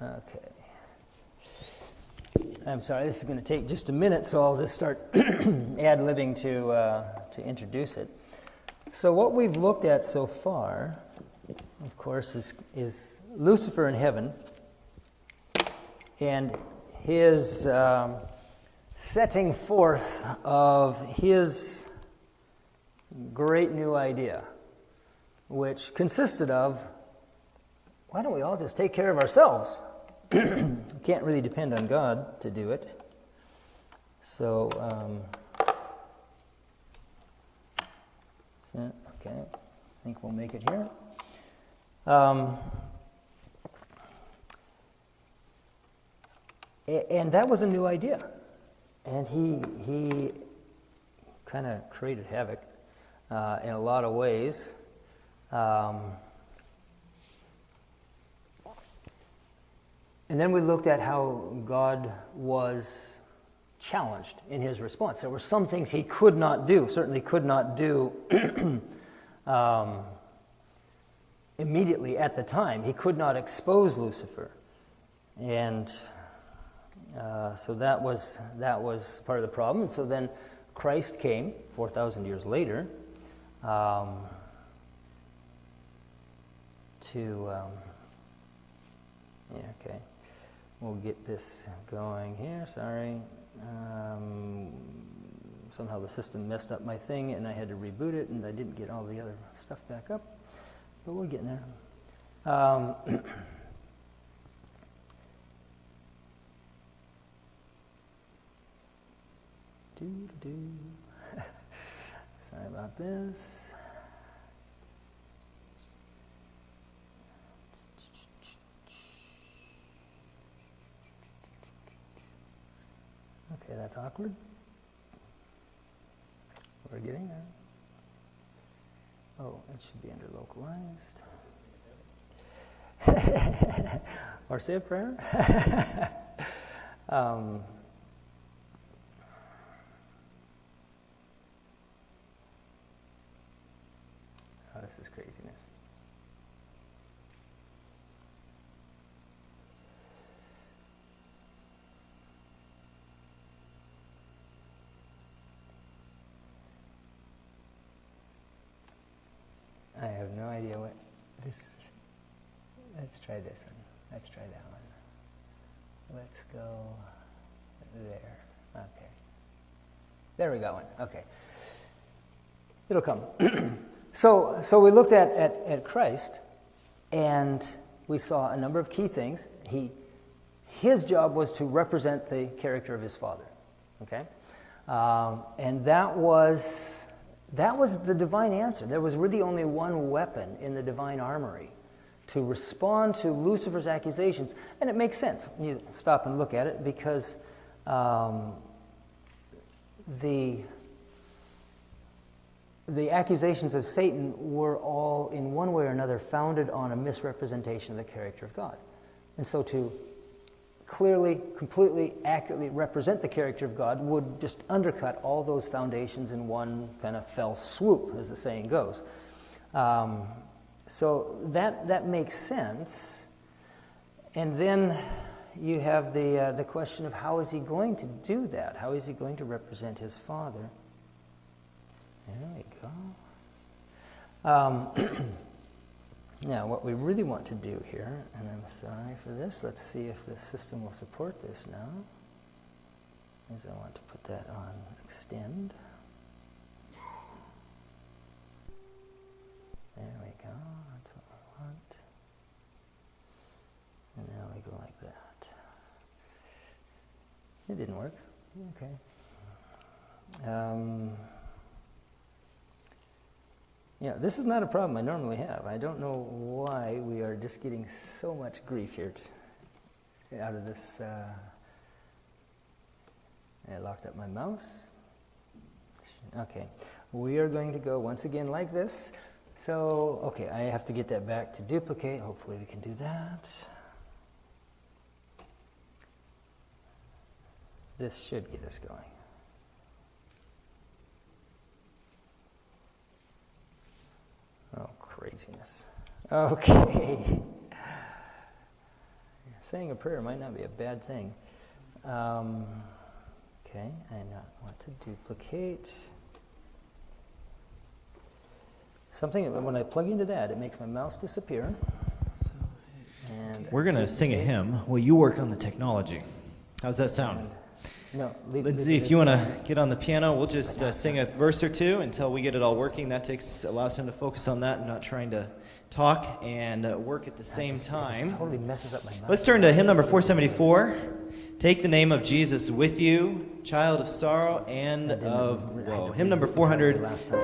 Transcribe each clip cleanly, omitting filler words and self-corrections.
Okay. I'm sorry, this is going to take just a minute, so I'll just start ad-libbing to introduce it. So what we've looked at so far, of course, is Lucifer in heaven and his setting forth of his great new idea, which consisted of, why don't we all just take care of ourselves? We can't really depend on God to do it. So, okay, I think we'll make it here. And that was a new idea. And he kind of created havoc in a lot of ways. And then we looked at how God was challenged in his response. There were some things he could not do, certainly could not do immediately at the time. He could not expose Lucifer. And so that was part of the problem. And so then Christ came 4,000 years later okay. We'll get this going here. Sorry. Somehow the system messed up my thing, and I had to reboot it, and I didn't get all the other stuff back up. But we're getting there. Sorry about this. Okay, that's awkward. We're getting there. Oh, it should be under localized. Or say a prayer. Oh, this is craziness. I have no idea what this is. Let's try this one. Let's try that one. Let's go there. Okay. There we got one. Okay. It'll come. So we looked at Christ, and we saw a number of key things. His job was to represent the character of his Father. Okay? And that was the divine answer. There was really only one weapon in the divine armory to respond to Lucifer's accusations. And it makes sense when you stop and look at it, because the accusations of Satan were all, in one way or another, founded on a misrepresentation of the character of God. And so to clearly, completely, accurately represent the character of God would just undercut all those foundations in one kind of fell swoop, as the saying goes. So that makes sense. And then you have the question of how is he going to do that? How is he going to represent his Father? There we go. Now, what we really want to do here, and I'm sorry for this, let's see if the system will support this now, is I want to put that on extend. There we go, that's what I want. And now we go like that. It didn't work. Okay. Yeah, this is not a problem I normally have. I don't know why we are just getting so much grief here out of this. I locked up my mouse. Okay, we are going to go once again like this. So, okay, I have to get that back to duplicate. Hopefully we can do that. This should get us going. Oh, craziness. Okay. saying a prayer might not be a bad thing. Okay, I want to duplicate. Something, when I plug into that, it makes my mouse disappear. And we're going to sing a hymn. Will you work on the technology? How's that sound? No, Lindsay, if you want to get on the piano, we'll just sing a verse or two until we get it all working. That allows him to focus on that and not trying to talk and work at the same time. It just totally messes up my mind. Let's turn to hymn number 474. Take the name of Jesus with you, child of sorrow and of woe. Hymn number 474.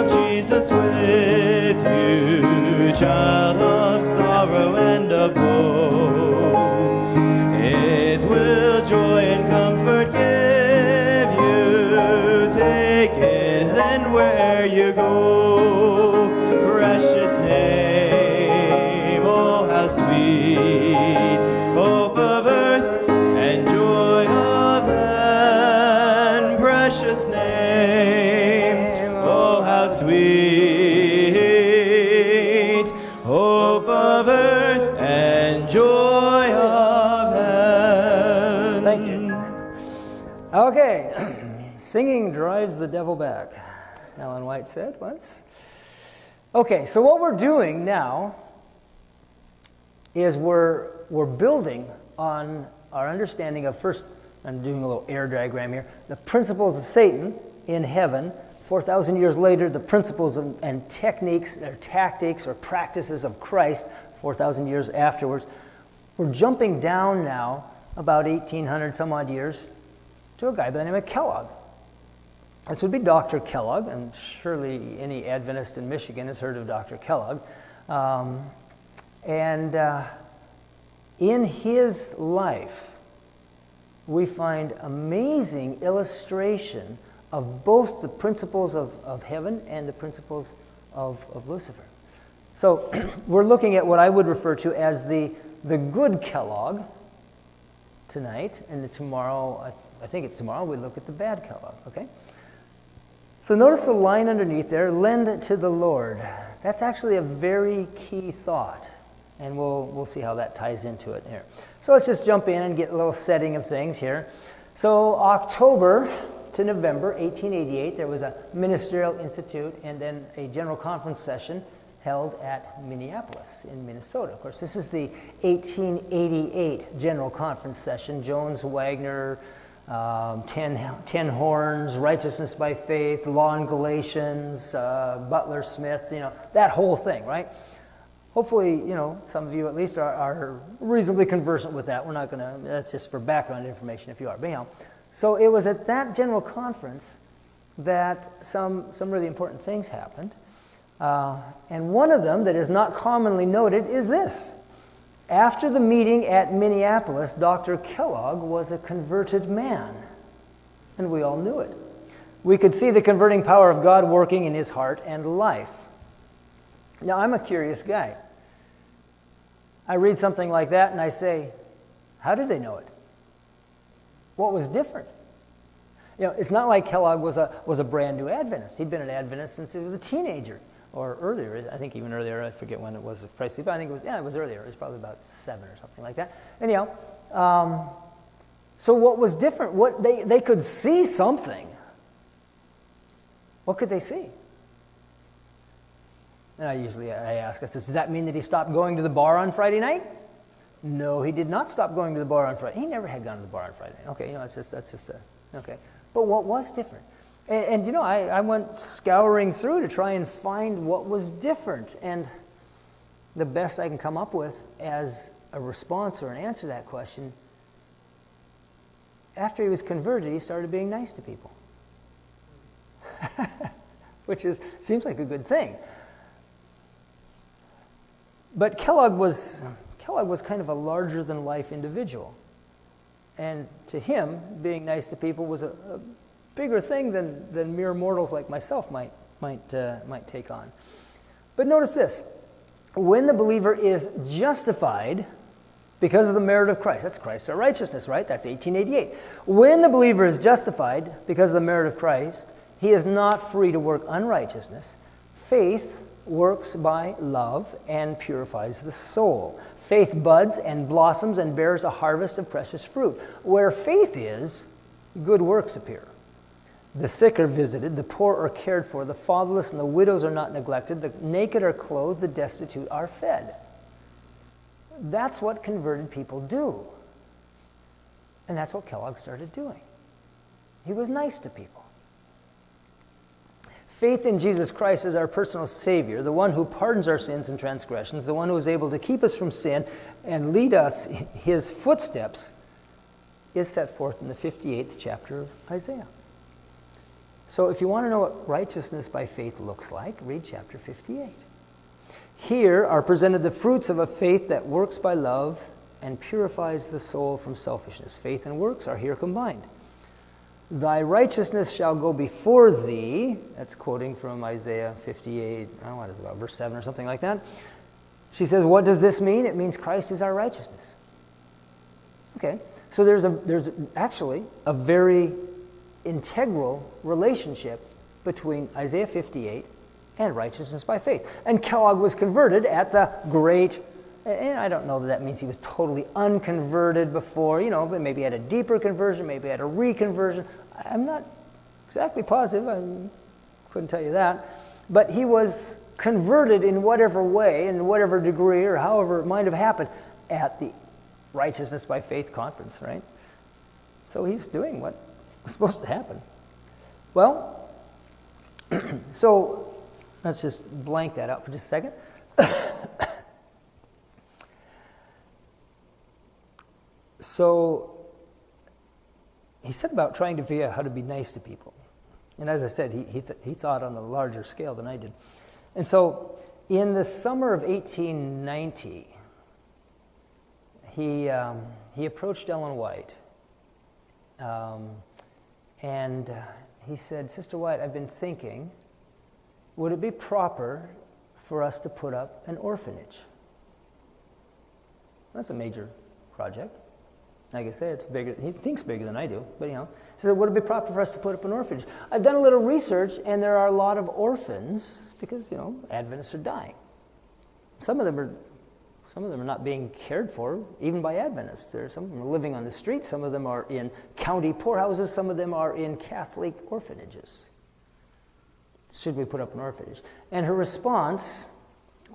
Jesus with you, child of sorrow and of woe. It will joy and comfort give you. Take it then where you go. Precious name, oh how sweet, hope of earth and joy of heaven. Precious name, oh how sweet, hope of earth and joy of heaven. Thank you. Okay, singing drives the devil back, Ellen White said once. Okay, so what we're doing now is we're building on our understanding of first, I'm doing a little air diagram here, the principles of Satan in heaven. 4,000 years later, the principles and techniques, or tactics, or practices of Christ, 4,000 years afterwards. We're jumping down now about 1,800 some odd years to a guy by the name of Kellogg. This would be Dr. Kellogg, and surely any Adventist in Michigan has heard of Dr. Kellogg. In his life, we find amazing illustration of both the principles of heaven and the principles of Lucifer. So we're looking at what I would refer to as the good Kellogg tonight, and tomorrow, I think it's tomorrow, we look at the bad Kellogg, okay? So notice the line underneath there, lend to the Lord. That's actually a very key thought, and we'll see how that ties into it here. So let's just jump in and get a little setting of things here. So October to November 1888, there was a ministerial institute and then a general conference session held at Minneapolis in Minnesota. Of course, this is the 1888 general conference session. Jones, Wagner, 10 Horns, Righteousness by Faith, Law and Galatians, Butler, Smith, that whole thing, right? Hopefully, some of you at least are reasonably conversant with that. We're not going to, that's just for background information if you are. But anyhow, so it was at that general conference that some really important things happened. And one of them that is not commonly noted is this. After the meeting at Minneapolis, Dr. Kellogg was a converted man, and we all knew it. We could see the converting power of God working in his heart and life. Now, I'm a curious guy. I read something like that and I say, how did they know it? What was different? It's not like Kellogg was a brand new Adventist. He'd been an Adventist since he was a teenager, or earlier. I think even earlier. I forget when it was precisely, but I think it was earlier. It was probably about 7 or something like that. Anyhow, so what was different? What they could see something. What could they see? And I ask, I said, does that mean that he stopped going to the bar on Friday night? No, he did not stop going to the bar on Friday. He never had gone to the bar on Friday night. Okay, okay. But what was different? And I went scouring through to try and find what was different. And the best I can come up with as a response or an answer to that question, after he was converted, he started being nice to people. Which seems like a good thing. But Kellogg was kind of a larger-than-life individual. And to him, being nice to people was a bigger thing than mere mortals like myself might take on. But notice this. When the believer is justified, because of the merit of Christ. That's Christ our righteousness, right? That's 1888. When the believer is justified because of the merit of Christ, he is not free to work unrighteousness. Faith works by love and purifies the soul. Faith buds and blossoms and bears a harvest of precious fruit. Where faith is, good works appear. The sick are visited, the poor are cared for, the fatherless and the widows are not neglected, the naked are clothed, the destitute are fed. That's what converted people do. And that's what Kellogg started doing. He was nice to people. Faith in Jesus Christ as our personal Savior, the one who pardons our sins and transgressions, the one who is able to keep us from sin and lead us in his footsteps, is set forth in the 58th chapter of Isaiah. So if you want to know what righteousness by faith looks like, read chapter 58. Here are presented the fruits of a faith that works by love and purifies the soul from selfishness. Faith and works are here combined. Thy righteousness shall go before thee. That's quoting from Isaiah 58, I don't know what is it about, verse 7 or something like that. She says, what does this mean? It means Christ is our righteousness. Okay, so there's actually a very integral relationship between Isaiah 58 and righteousness by faith. And Kellogg was converted at the great, and I don't know that means he was totally unconverted before, but maybe had a deeper conversion, maybe had a reconversion. I'm not exactly positive, I couldn't tell you that. But he was converted in whatever way, in whatever degree, or however it might have happened at the Righteousness by Faith conference, right? So he's doing what was supposed to happen. Well, so let's just blank that out for just a second. So he said about trying to figure out how to be nice to people. And as I said, he thought on a larger scale than I did. And so in the summer of 1890, he approached Ellen White. And he said, Sister White, I've been thinking, would it be proper for us to put up an orphanage? That's a major project. Like I say, it's bigger. He thinks bigger than I do, but he said, would it be proper for us to put up an orphanage? I've done a little research, and there are a lot of orphans because, Adventists are dying. Some of them are not being cared for, even by Adventists. Some of them are living on the streets. Some of them are in county poorhouses. Some of them are in Catholic orphanages. Should we put up an orphanage? And her response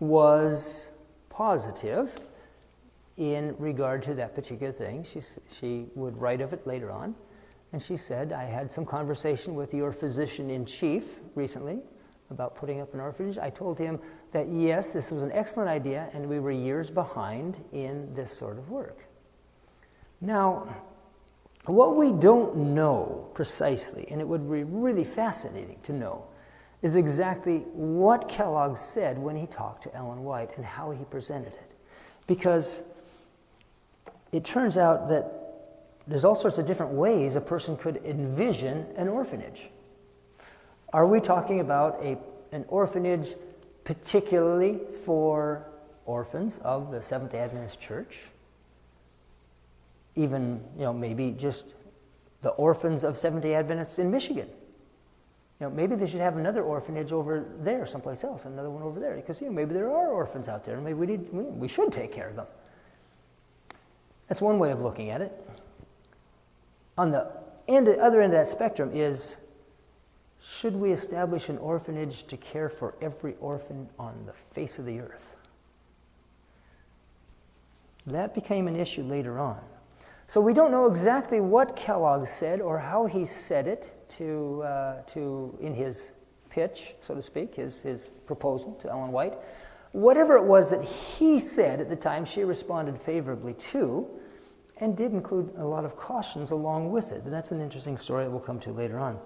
was positive in regard to that particular thing. She would write of it later on. And she said, I had some conversation with your physician-in-chief recently about putting up an orphanage. I told him that, yes, this was an excellent idea, and we were years behind in this sort of work. Now, what we don't know precisely, and it would be really fascinating to know, is exactly what Kellogg said when he talked to Ellen White and how he presented it. Because it turns out that there's all sorts of different ways a person could envision an orphanage. Are we talking about an orphanage particularly for orphans of the Seventh-day Adventist Church? Even, maybe just the orphans of Seventh-day Adventists in Michigan. Maybe they should have another orphanage over there, someplace else, another one over there, because maybe there are orphans out there, and maybe we should take care of them. That's one way of looking at it. On the other end of that spectrum is, should we establish an orphanage to care for every orphan on the face of the earth? That became an issue later on. So we don't know exactly what Kellogg said or how he said it in his pitch, so to speak, his proposal to Ellen White. Whatever it was that he said at the time, she responded favorably to, and did include a lot of cautions along with it. And that's an interesting story that we'll come to later on.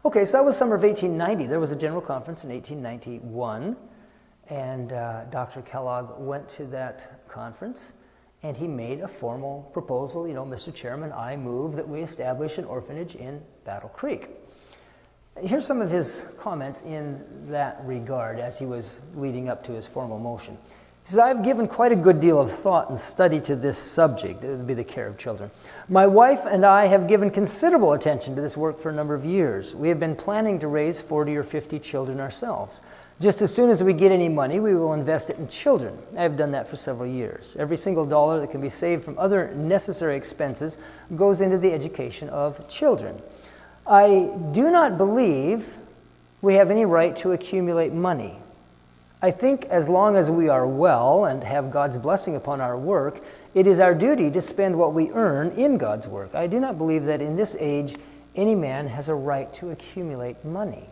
Okay, so that was summer of 1890. There was a general conference in 1891, and Dr. Kellogg went to that conference, and he made a formal proposal. Mr. Chairman, I move that we establish an orphanage in Battle Creek. Here's some of his comments in that regard as he was leading up to his formal motion. He says, I've given quite a good deal of thought and study to this subject, it would be the care of children. My wife and I have given considerable attention to this work for a number of years. We have been planning to raise 40 or 50 children ourselves. Just as soon as we get any money, we will invest it in children. I have done that for several years. Every single dollar that can be saved from other necessary expenses goes into the education of children. I do not believe we have any right to accumulate money. I think as long as we are well and have God's blessing upon our work, it is our duty to spend what we earn in God's work. I do not believe that in this age any man has a right to accumulate money.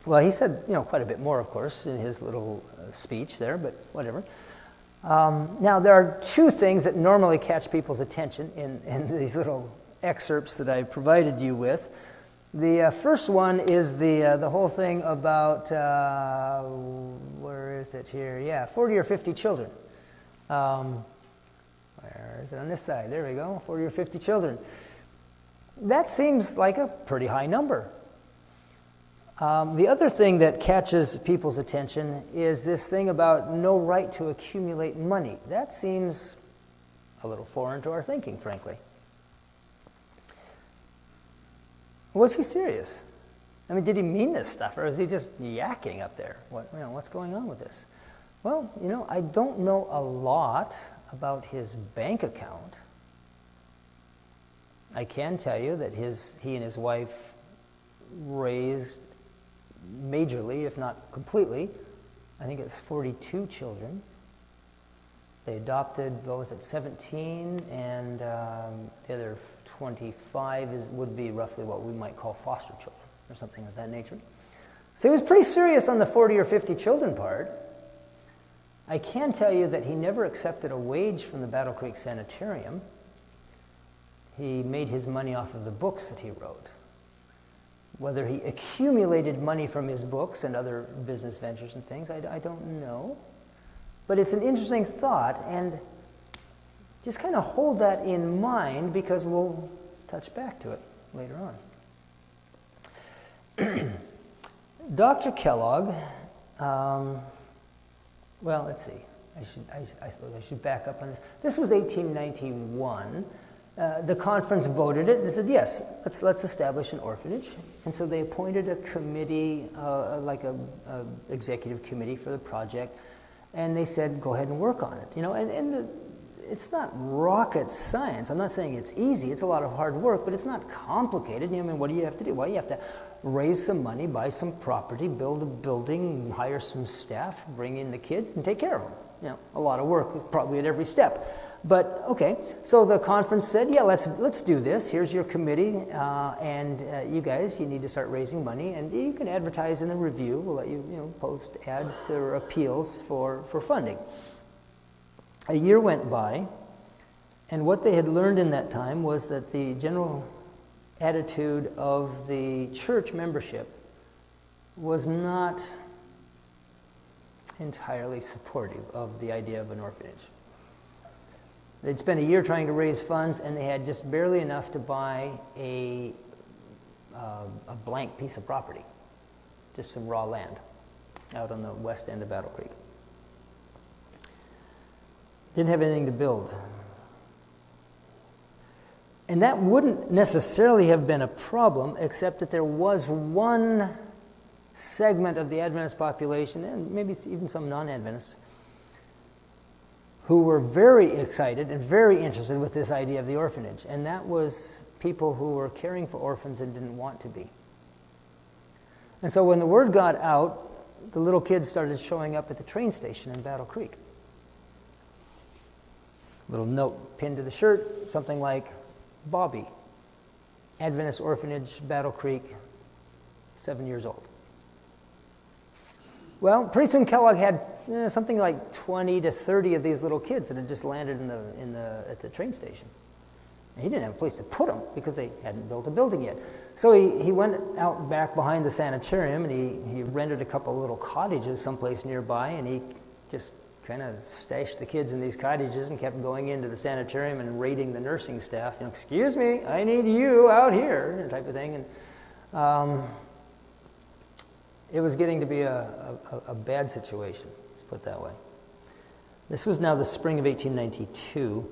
Well, he said, quite a bit more, of course, in his little speech there, but whatever. Now, there are two things that normally catch people's attention in these little excerpts that I provided you with. The first one is the whole thing about, where is it here? Yeah, 40 or 50 children. Where is it? On this side. There we go, 40 or 50 children. That seems like a pretty high number. The other thing that catches people's attention is this thing about no right to accumulate money. That seems a little foreign to our thinking, frankly. Was he serious? I mean, did he mean this stuff, or is he just yakking up there? What's going on with this? Well, I don't know a lot about his bank account. I can tell you that he and his wife raised majorly, if not completely, I think it's 42 children. They adopted, 17, and the other 25 would be roughly what we might call foster children, or something of that nature. So he was pretty serious on the 40 or 50 children part. I can tell you that he never accepted a wage from the Battle Creek Sanitarium. He made his money off of the books that he wrote. Whether he accumulated money from his books and other business ventures and things, I don't know. But it's an interesting thought, and just kind of hold that in mind because we'll touch back to it later on. Dr. Kellogg, well, let's see. I suppose I should back up on this. This was 1891. The conference voted it. They said, yes, let's establish an orphanage. And so they appointed a committee, like a executive committee for the project. And they said, go ahead and work on it. It's not rocket science. I'm not saying it's easy. It's a lot of hard work, but it's not complicated. What do you have to do? Well, you have to raise some money, buy some property, build a building, hire some staff, bring in the kids, and take care of them. A lot of work, probably at every step. But, okay, so the conference said, yeah, let's do this. Here's your committee, and you guys, you need to start raising money, and you can advertise in the review. We'll let you, post ads or appeals for funding. A year went by, and what they had learned in that time was that the general attitude of the church membership was not entirely supportive of the idea of an orphanage. They'd spent a year trying to raise funds, and they had just barely enough to buy a blank piece of property, just some raw land out on the west end of Battle Creek. Didn't have anything to build. And that wouldn't necessarily have been a problem, except that there was one segment of the Adventist population, and maybe even some non-Adventists, who were very excited and very interested with this idea of the orphanage. And that was people who were caring for orphans and didn't want to be. And so when the word got out, the little kids started showing up at the train station in Battle Creek. Little note pinned to the shirt, something like, Bobby, Adventist Orphanage, Battle Creek, 7 years old. Well, pretty soon Kellogg had something like 20 to 30 of these little kids that had just landed at the train station. And he didn't have a place to put them because they hadn't built a building yet. So he went out back behind the sanitarium, and he rented a couple little cottages someplace nearby, and he just kind of stashed the kids in these cottages and kept going into the sanitarium and raiding the nursing staff. Excuse me, I need you out here, type of thing. And it was getting to be a bad situation, as let's put it that way. This was now the spring of 1892,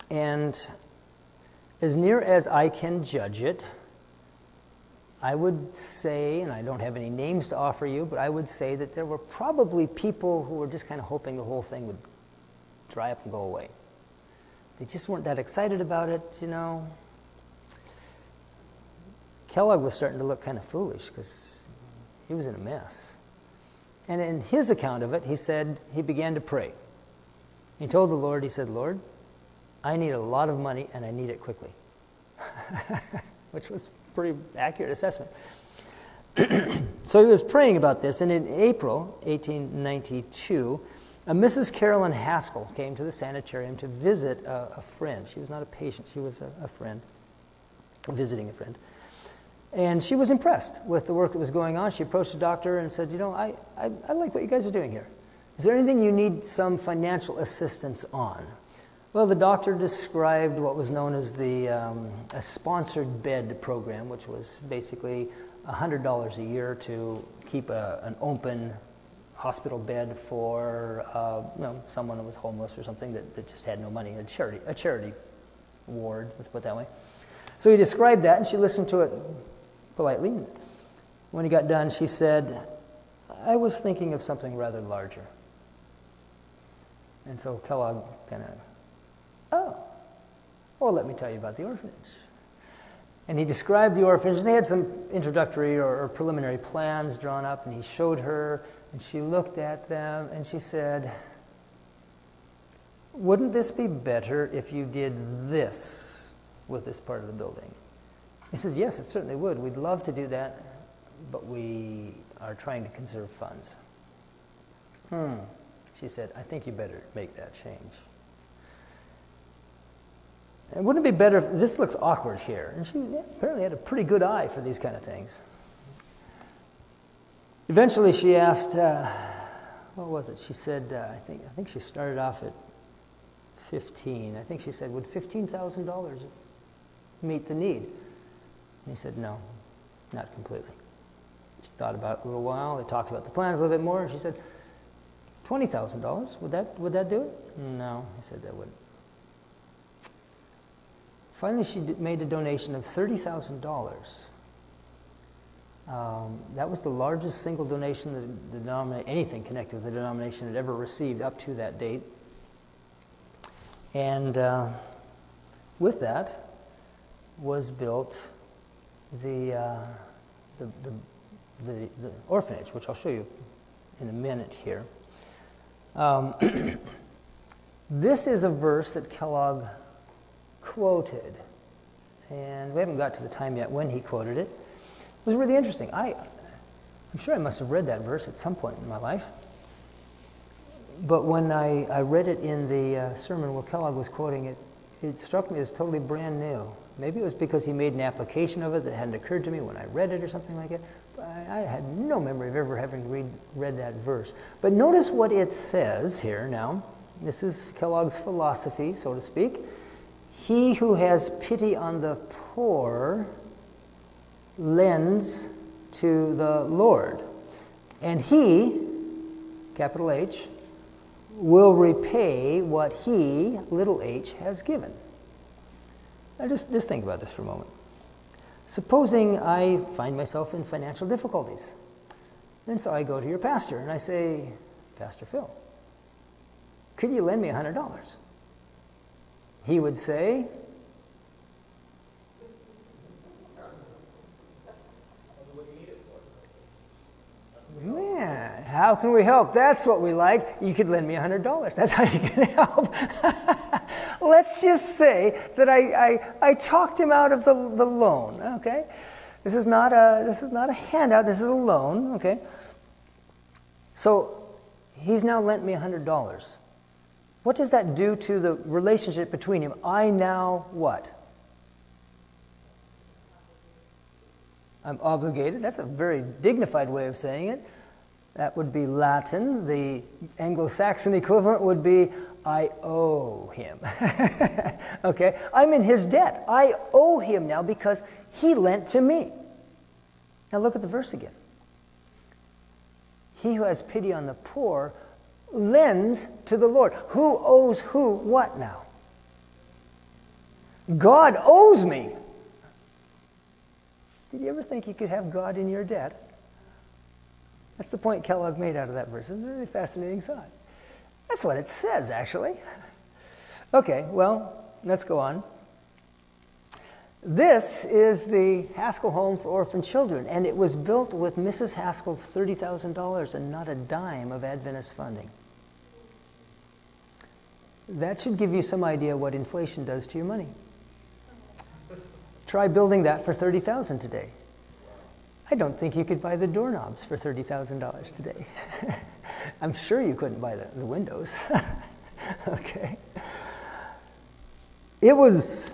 and as near as I can judge it, I would say, and I don't have any names to offer you, but I would say that there were probably people who were just kind of hoping the whole thing would dry up and go away. They just weren't that excited about it, you know. Kellogg was starting to look kind of foolish because he was in a mess. And in his account of it, he said he began to pray. He told the Lord, he said, Lord, I need a lot of money and I need it quickly. Which was a pretty accurate assessment. So he was praying about this, and in April 1892, Mrs. Carolyn Haskell came to the sanitarium to visit a friend. She was not a patient, she was a friend, visiting a friend. And she was impressed with the work that was going on. She approached the doctor and said, you know, I like what you guys are doing here. Is there anything you need some financial assistance on? Well, the doctor described what was known as the a sponsored bed program, which was basically $100 a year to keep an open hospital bed for someone who was homeless or something that just had no money, a charity ward, let's put it that way. So he described that, and she listened to it politely. When he got done, she said, I was thinking of something rather larger. And so Kellogg kind of, well, let me tell you about the orphanage. And he described the orphanage. They had some introductory or preliminary plans drawn up, and he showed her, and she looked at them, and she said, wouldn't this be better if you did this with this part of the building? He says, yes, it certainly would. We'd love to do that, but we are trying to conserve funds. She said, I think you better make that change. And wouldn't it be better if, this looks awkward here, and she apparently had a pretty good eye for these kind of things. Eventually she asked, what was it? She said, I think she started off at 15. I think she said, would $15,000 meet the need? And he said, no, not completely. She thought about it a little while. They talked about the plans a little bit more, and she said, $20,000, would that do it? No, he said that wouldn't. Finally, she made a donation of $30,000. That was the largest single donation that anything connected with the denomination had ever received up to that date. And with that was built the orphanage, which I'll show you in a minute here. This is a verse that Kellogg quoted, and we haven't got to the time yet when he quoted it. It was really interesting. I'm sure I must have read that verse at some point in my life, but when I read it in the sermon where Kellogg was quoting it, it struck me as totally brand new. Maybe it was because he made an application of it that hadn't occurred to me when I read it or something like it. But I had no memory of ever having read that verse. But notice what it says here now. This is Kellogg's philosophy, so to speak. He who has pity on the poor lends to the Lord, and he, capital H, will repay what he, little h, has given. Now just think about this for a moment. Supposing I find myself in financial difficulties, and so I go to your pastor and I say, Pastor Phil, could you lend me $100? He would say, man, how can we help? That's what we like. You could lend me $100. That's how you can help. Let's just say that I talked him out of the loan. Okay, this is not a handout. This is a loan. Okay, so he's now lent me $100. What does that do to the relationship between him? I now what? I'm obligated. That's a very dignified way of saying it. That would be Latin. The Anglo-Saxon equivalent would be, I owe him. Okay? I'm in his debt. I owe him now because he lent to me. Now look at the verse again. he who has pity on the poor lends to the Lord. Who owes who what now? God owes me. Did you ever think you could have God in your debt? That's the point Kellogg made out of that verse. It's a really fascinating thought. That's what it says, actually. Okay, well, let's go on. This is the Haskell Home for Orphan Children, and it was built with Mrs. Haskell's $30,000 and not a dime of Adventist funding. That should give you some idea what inflation does to your money. Try building that for $30,000 today. I don't think you could buy the doorknobs for $30,000 today. I'm sure you couldn't buy the windows. Okay. It was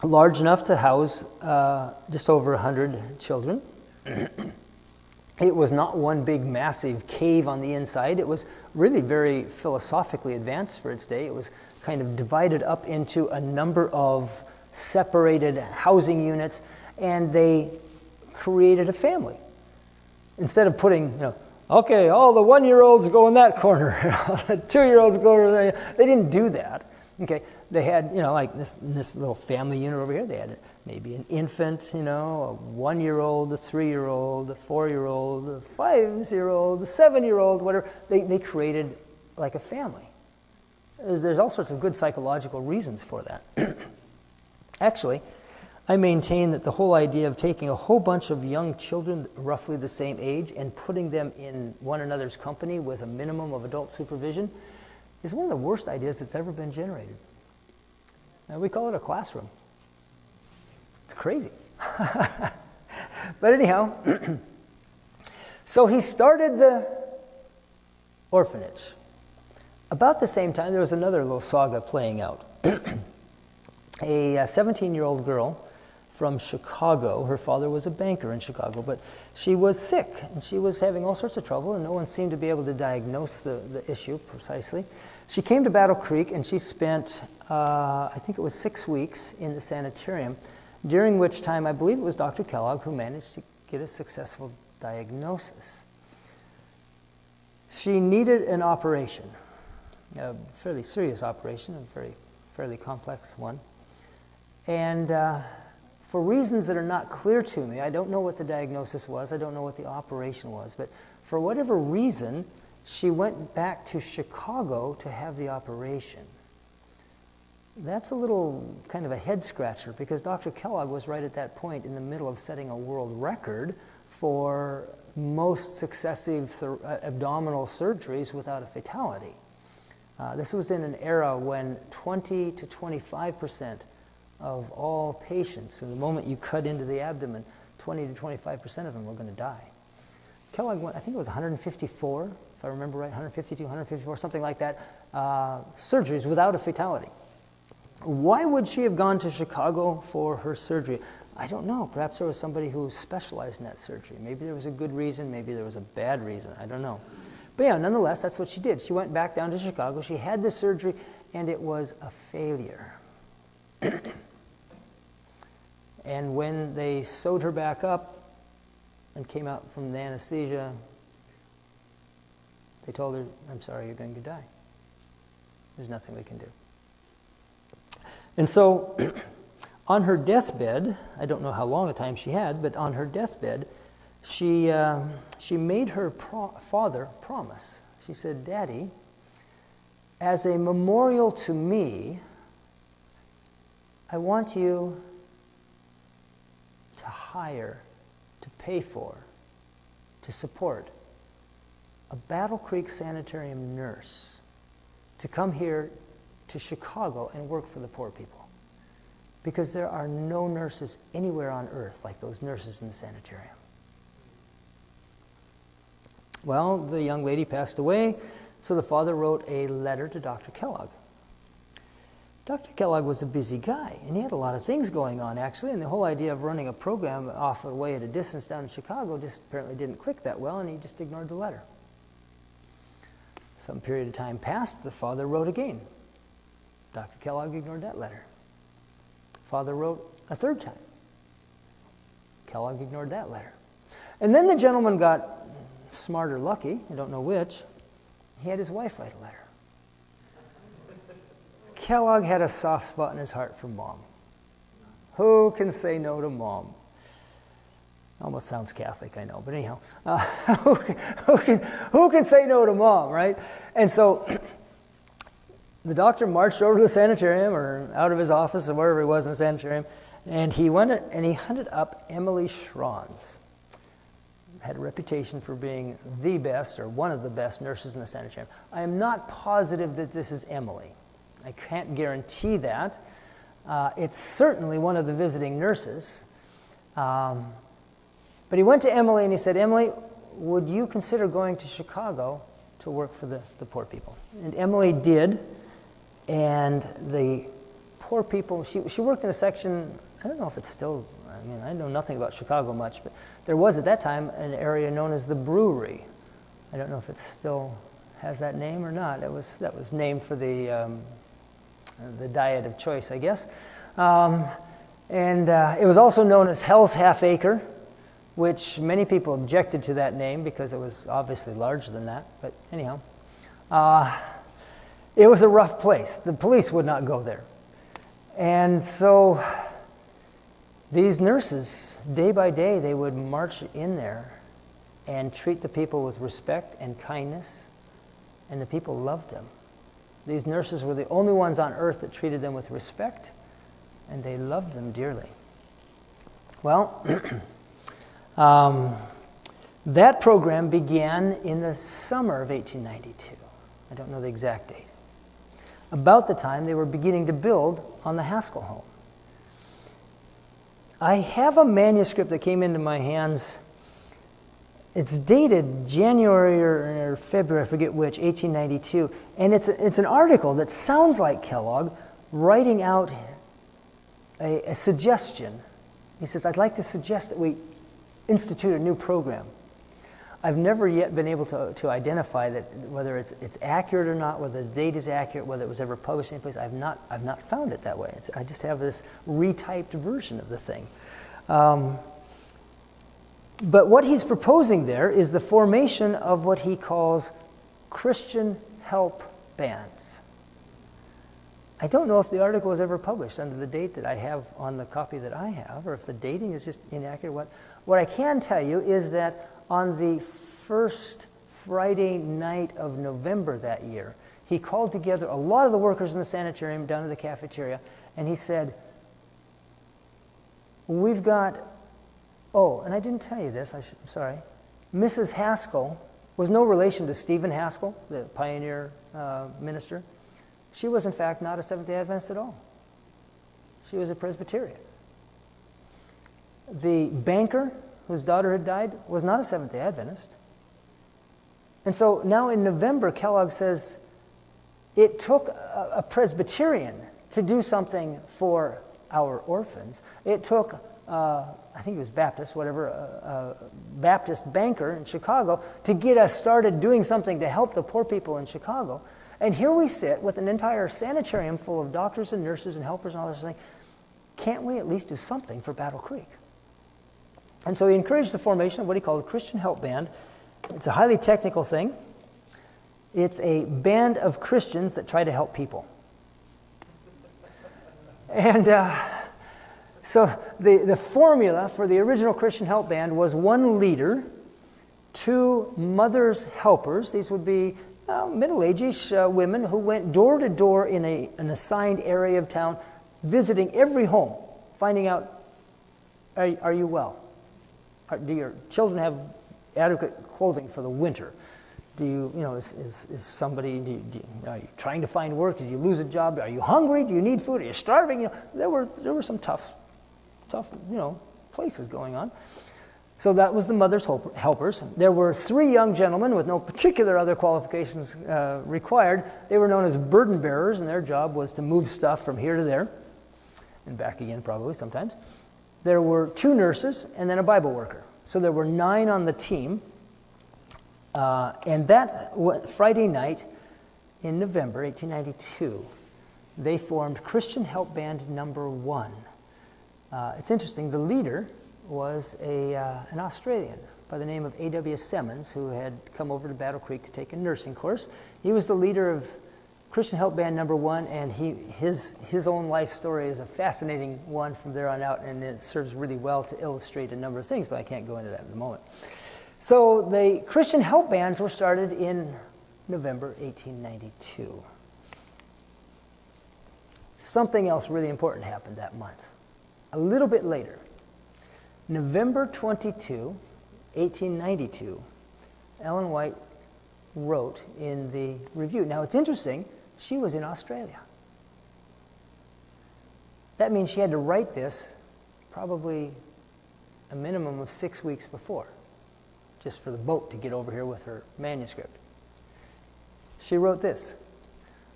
large enough to house just over 100 children. It was not one big massive cave on the inside. It was really very philosophically advanced for its day. It was kind of divided up into a number of separated housing units, and they created a family. Instead of putting, okay, all the 1-year-olds go in that corner, all the 2-year-olds go over there. They didn't do that. Okay, they had, like this little family unit over here, they had maybe an infant, a 1-year-old, a 3-year-old, a 4-year-old, a 5-year-old, a 7-year-old, whatever. They created like a family. There's all sorts of good psychological reasons for that. Actually, I maintain that the whole idea of taking a whole bunch of young children roughly the same age and putting them in one another's company with a minimum of adult supervision is one of the worst ideas that's ever been generated. We call it a classroom. It's crazy. But anyhow, so he started the orphanage. About the same time, there was another little saga playing out. A 17-year-old girl from Chicago, her father was a banker in Chicago, but she was sick, and she was having all sorts of trouble, and no one seemed to be able to diagnose the issue precisely. She came to Battle Creek, and she spent, I think it was 6 weeks in the sanitarium, during which time I believe it was Dr. Kellogg who managed to get a successful diagnosis. She needed an operation, a fairly serious operation, a fairly complex one. And for reasons that are not clear to me, I don't know what the diagnosis was, I don't know what the operation was, but for whatever reason, she went back to Chicago to have the operation. That's a little kind of a head scratcher, because Dr. Kellogg was right at that point in the middle of setting a world record for most successive abdominal surgeries without a fatality. This was in an era when 20 to 25% of all patients, so the moment you cut into the abdomen, 20 to 25% of them were going to die. Kellogg went, I think it was 154, if I remember right, 152, 154, something like that, surgeries without a fatality. Why would she have gone to Chicago for her surgery? I don't know. Perhaps there was somebody who specialized in that surgery. Maybe there was a good reason, maybe there was a bad reason. I don't know. But yeah, nonetheless, that's what she did. She went back down to Chicago. She had this surgery, and it was a failure. And when they sewed her back up and came out from the anesthesia, they told her, I'm sorry, you're going to die. There's nothing we can do. And so on her deathbed, I don't know how long a time she had, but on her deathbed, she made her father promise. She said, Daddy, as a memorial to me, I want you to hire, to pay for, to support a Battle Creek Sanitarium nurse to come here to Chicago and work for the poor people. Because there are no nurses anywhere on earth like those nurses in the sanitarium. Well, the young lady passed away, so the father wrote a letter to Dr. Kellogg. Dr. Kellogg was a busy guy, and he had a lot of things going on, actually, and the whole idea of running a program off away at a distance down in Chicago just apparently didn't click that well, and he just ignored the letter. Some period of time passed, the father wrote again. Dr. Kellogg ignored that letter. Father wrote a third time. Kellogg ignored that letter. And then the gentleman got smart or lucky, I don't know which, he had his wife write a letter. Kellogg had a soft spot in his heart for Mom. Who can say no to Mom? Almost sounds Catholic, I know, but anyhow, who can say no to Mom, right? And so the doctor marched over to the sanitarium or out of his office or wherever he was in the sanitarium, and he went and he hunted up Emily Schranz. Had a reputation for being the best or one of the best nurses in the sanitarium. I am not positive that this is Emily. I can't guarantee that. It's certainly one of the visiting nurses. But he went to Emily and he said, Emily, would you consider going to Chicago to work for the poor people? And Emily did. And the poor people, she worked in a section, I don't know if it's still, I mean, I know nothing about Chicago much, but there was at that time an area known as the Brewery. I don't know if it still has that name or not. That was named for the diet of choice, I guess. It was also known as Hell's Half Acre, which many people objected to that name because it was obviously larger than that. But anyhow, it was a rough place. The police would not go there. And so these nurses, day by day, they would march in there and treat the people with respect and kindness, and the people loved them. These nurses were the only ones on earth that treated them with respect, and they loved them dearly. Well, that program began in the summer of 1892. I don't know the exact date. About the time they were beginning to build on the Haskell home. I have a manuscript that came into my hands. It's dated January or February, I forget which, 1892. And it's an article that sounds like Kellogg writing out a suggestion. He says, I'd like to suggest that we institute a new program. I've never yet been able to identify that whether it's accurate or not, whether the date is accurate, whether it was ever published anyplace. I've not found it that way. I just have this retyped version of the thing. But what he's proposing there is the formation of what he calls Christian help bands. I don't know if the article was ever published under the date that I have on the copy that I have, or if the dating is just inaccurate. What I can tell you is that on the first Friday night of November that year, he called together a lot of the workers in the sanitarium down to the cafeteria, and he said, we've got, and I didn't tell you this, I'm sorry. Mrs. Haskell was no relation to Stephen Haskell, the pioneer minister. She was, in fact, not a Seventh-day Adventist at all. She was a Presbyterian. The banker whose daughter had died was not a Seventh-day Adventist. And so now in November, Kellogg says, it took a Presbyterian to do something for our orphans. It took, I think it was Baptist, whatever, a Baptist banker in Chicago to get us started doing something to help the poor people in Chicago. And here we sit with an entire sanitarium full of doctors and nurses and helpers and all this thing. Can't we at least do something for Battle Creek? And so he encouraged the formation of what he called a Christian Help Band. It's a highly technical thing. It's a band of Christians that try to help people. And so the formula for the original Christian Help Band was one leader, two mothers helpers. These would be middle-aged women who went door to door in an assigned area of town, visiting every home, finding out, are you well? Do your children have adequate clothing for the winter? Do you, is somebody, are you trying to find work? Did you lose a job? Are you hungry? Do you need food? Are you starving? There were some tough, places going on. So that was the mother's helpers. There were three young gentlemen with no particular other qualifications required. They were known as burden bearers, and their job was to move stuff from here to there, and back again probably sometimes. There were two nurses and then a Bible worker. So there were 9 on the team. And that Friday night in November 1892, they formed Christian Help Band number 1. It's interesting, the leader was an Australian by the name of A.W. Simmons, who had come over to Battle Creek to take a nursing course. He was the leader of Christian Help Band number 1, and his own life story is a fascinating one from there on out, and it serves really well to illustrate a number of things, but I can't go into that in the moment. So the Christian Help Bands were started in November 1892. Something else really important happened that month. A little bit later, November 22, 1892, Ellen White wrote in the review. Now, it's interesting, she was in Australia. That means she had to write this probably a minimum of 6 weeks before, just for the boat to get over here with her manuscript. She wrote this: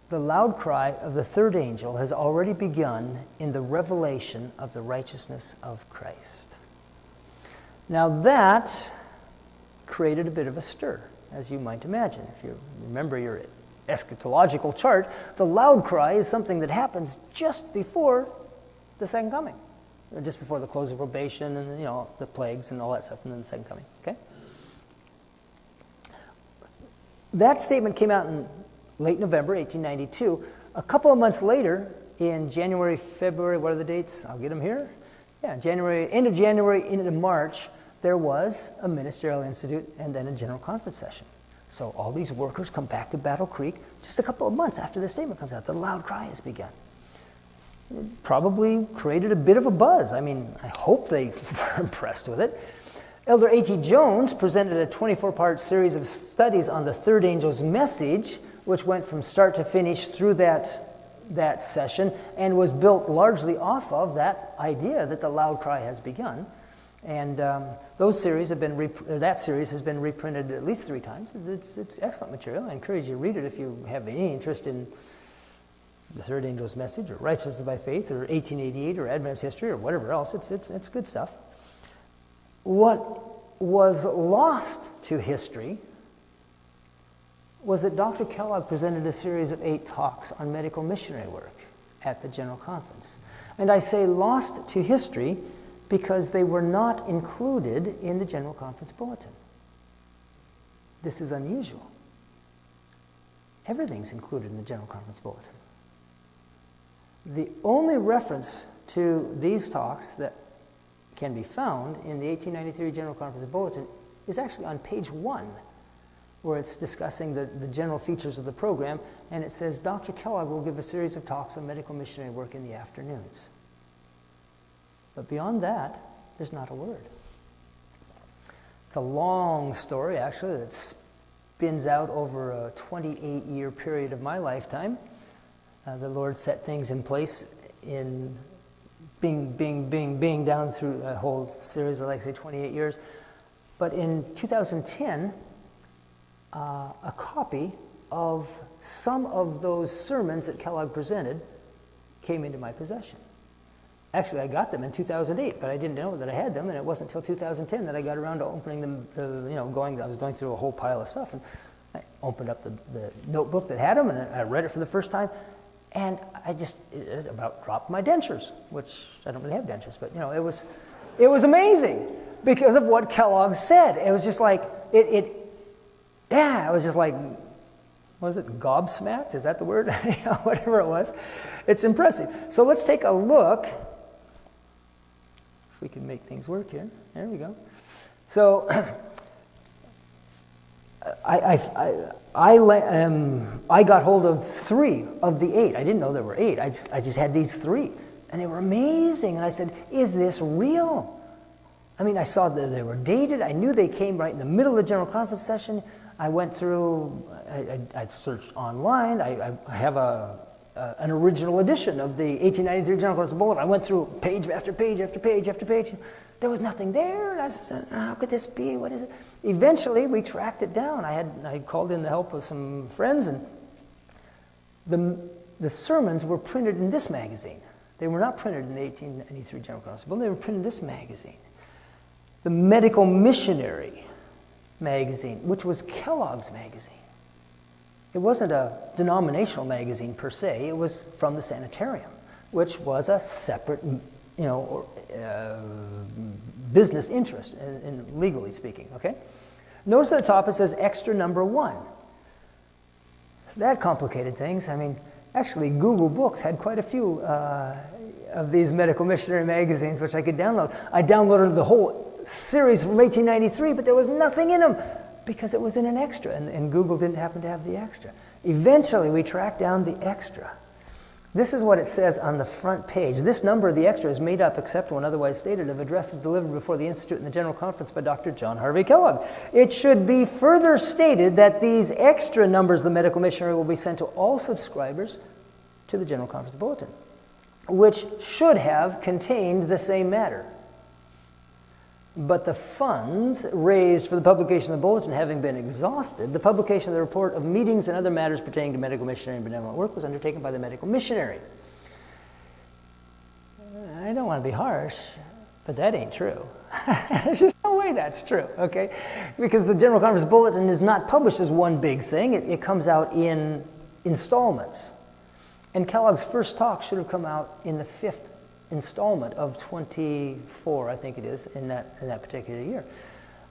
"The loud cry of the third angel has already begun in the revelation of the righteousness of Christ." Now that created a bit of a stir, as you might imagine. If you remember your eschatological chart, the loud cry is something that happens just before the second coming, or just before the close of probation and the plagues and all that stuff, and then the second coming. Okay. That statement came out in late November 1892. A couple of months later, in January, February, what are the dates? I'll get them here. Yeah, January, end of January, into March, there was a ministerial institute and then a general conference session. So all these workers come back to Battle Creek just a couple of months after the statement comes out. The loud cry has begun. It probably created a bit of a buzz. I mean, I hope they were impressed with it. Elder A.T. Jones presented a 24-part series of studies on the third angel's message, which went from start to finish through that session and was built largely off of that idea that the loud cry has begun. And that series has been reprinted at least 3 times. It's excellent material. I encourage you to read it if you have any interest in the third angel's message or righteousness by faith or 1888 or Adventist history or whatever else. It's good stuff. What was lost to history was that Dr. Kellogg presented a series of 8 talks on medical missionary work at the General Conference. And I say lost to history because they were not included in the General Conference Bulletin. This is unusual. Everything's included in the General Conference Bulletin. The only reference to these talks that can be found in the 1893 General Conference Bulletin is actually on page 1, where it's discussing the general features of the program, and it says, Dr. Kellogg will give a series of talks on medical missionary work in the afternoons. But beyond that, there's not a word. It's a long story, actually, that spins out over a 28-year period of my lifetime. The Lord set things in place in being down through a whole series of, like I say, 28 years. But in 2010, a copy of some of those sermons that Kellogg presented came into my possession. Actually, I got them in 2008, but I didn't know that I had them, and it wasn't until 2010 that I got around to opening them. I was going through a whole pile of stuff, and I opened up the notebook that had them, and I read it for the first time, and it about dropped my dentures, which I don't really have dentures, but it was amazing because of what Kellogg said. It was just like I was just like, what was it, gobsmacked? Is that the word? Whatever it was. It's impressive. So let's take a look. If we can make things work here. There we go. So I got hold of 3 of the 8. I didn't know there were 8. I just had these 3, and they were amazing. And I said, "Is this real?" I mean, I saw that they were dated. I knew they came right in the middle of the General Conference session. I went through. I searched online. I have an original edition of the 1893 General Conference Bulletin. I went through page after page after page after page. There was nothing there, and I said, "How could this be? What is it?" Eventually, we tracked it down. I called in the help of some friends, and the sermons were printed in this magazine. They were not printed in the 1893 General Conference Bulletin. They were printed in this magazine, the Medical Missionary magazine, which was Kellogg's magazine. It wasn't a denominational magazine per se. It was from the sanitarium, which was a separate business interest, in legally speaking, okay? Notice at the top it says extra number 1. That complicated things. I mean, actually, Google Books had quite a few of these medical missionary magazines, which I could download. I downloaded the whole series from 1893, but there was nothing in them because it was in an extra, and Google didn't happen to have the extra. Eventually, we tracked down the extra. This is what it says on the front page. This number of the extra is made up, except when otherwise stated, of addresses delivered before the Institute in the General Conference by Dr. John Harvey Kellogg. It should be further stated that these extra numbers of the medical missionary will be sent to all subscribers to the General Conference Bulletin, which should have contained the same matter. But the funds raised for the publication of the bulletin having been exhausted, the publication of the report of meetings and other matters pertaining to medical missionary and benevolent work was undertaken by the medical missionary. I don't want to be harsh, but that ain't true. There's just no way that's true, okay? Because the General Conference Bulletin is not published as one big thing. It comes out in installments. And Kellogg's first talk should have come out in the 5th installment of 24, I think it is, in that particular year.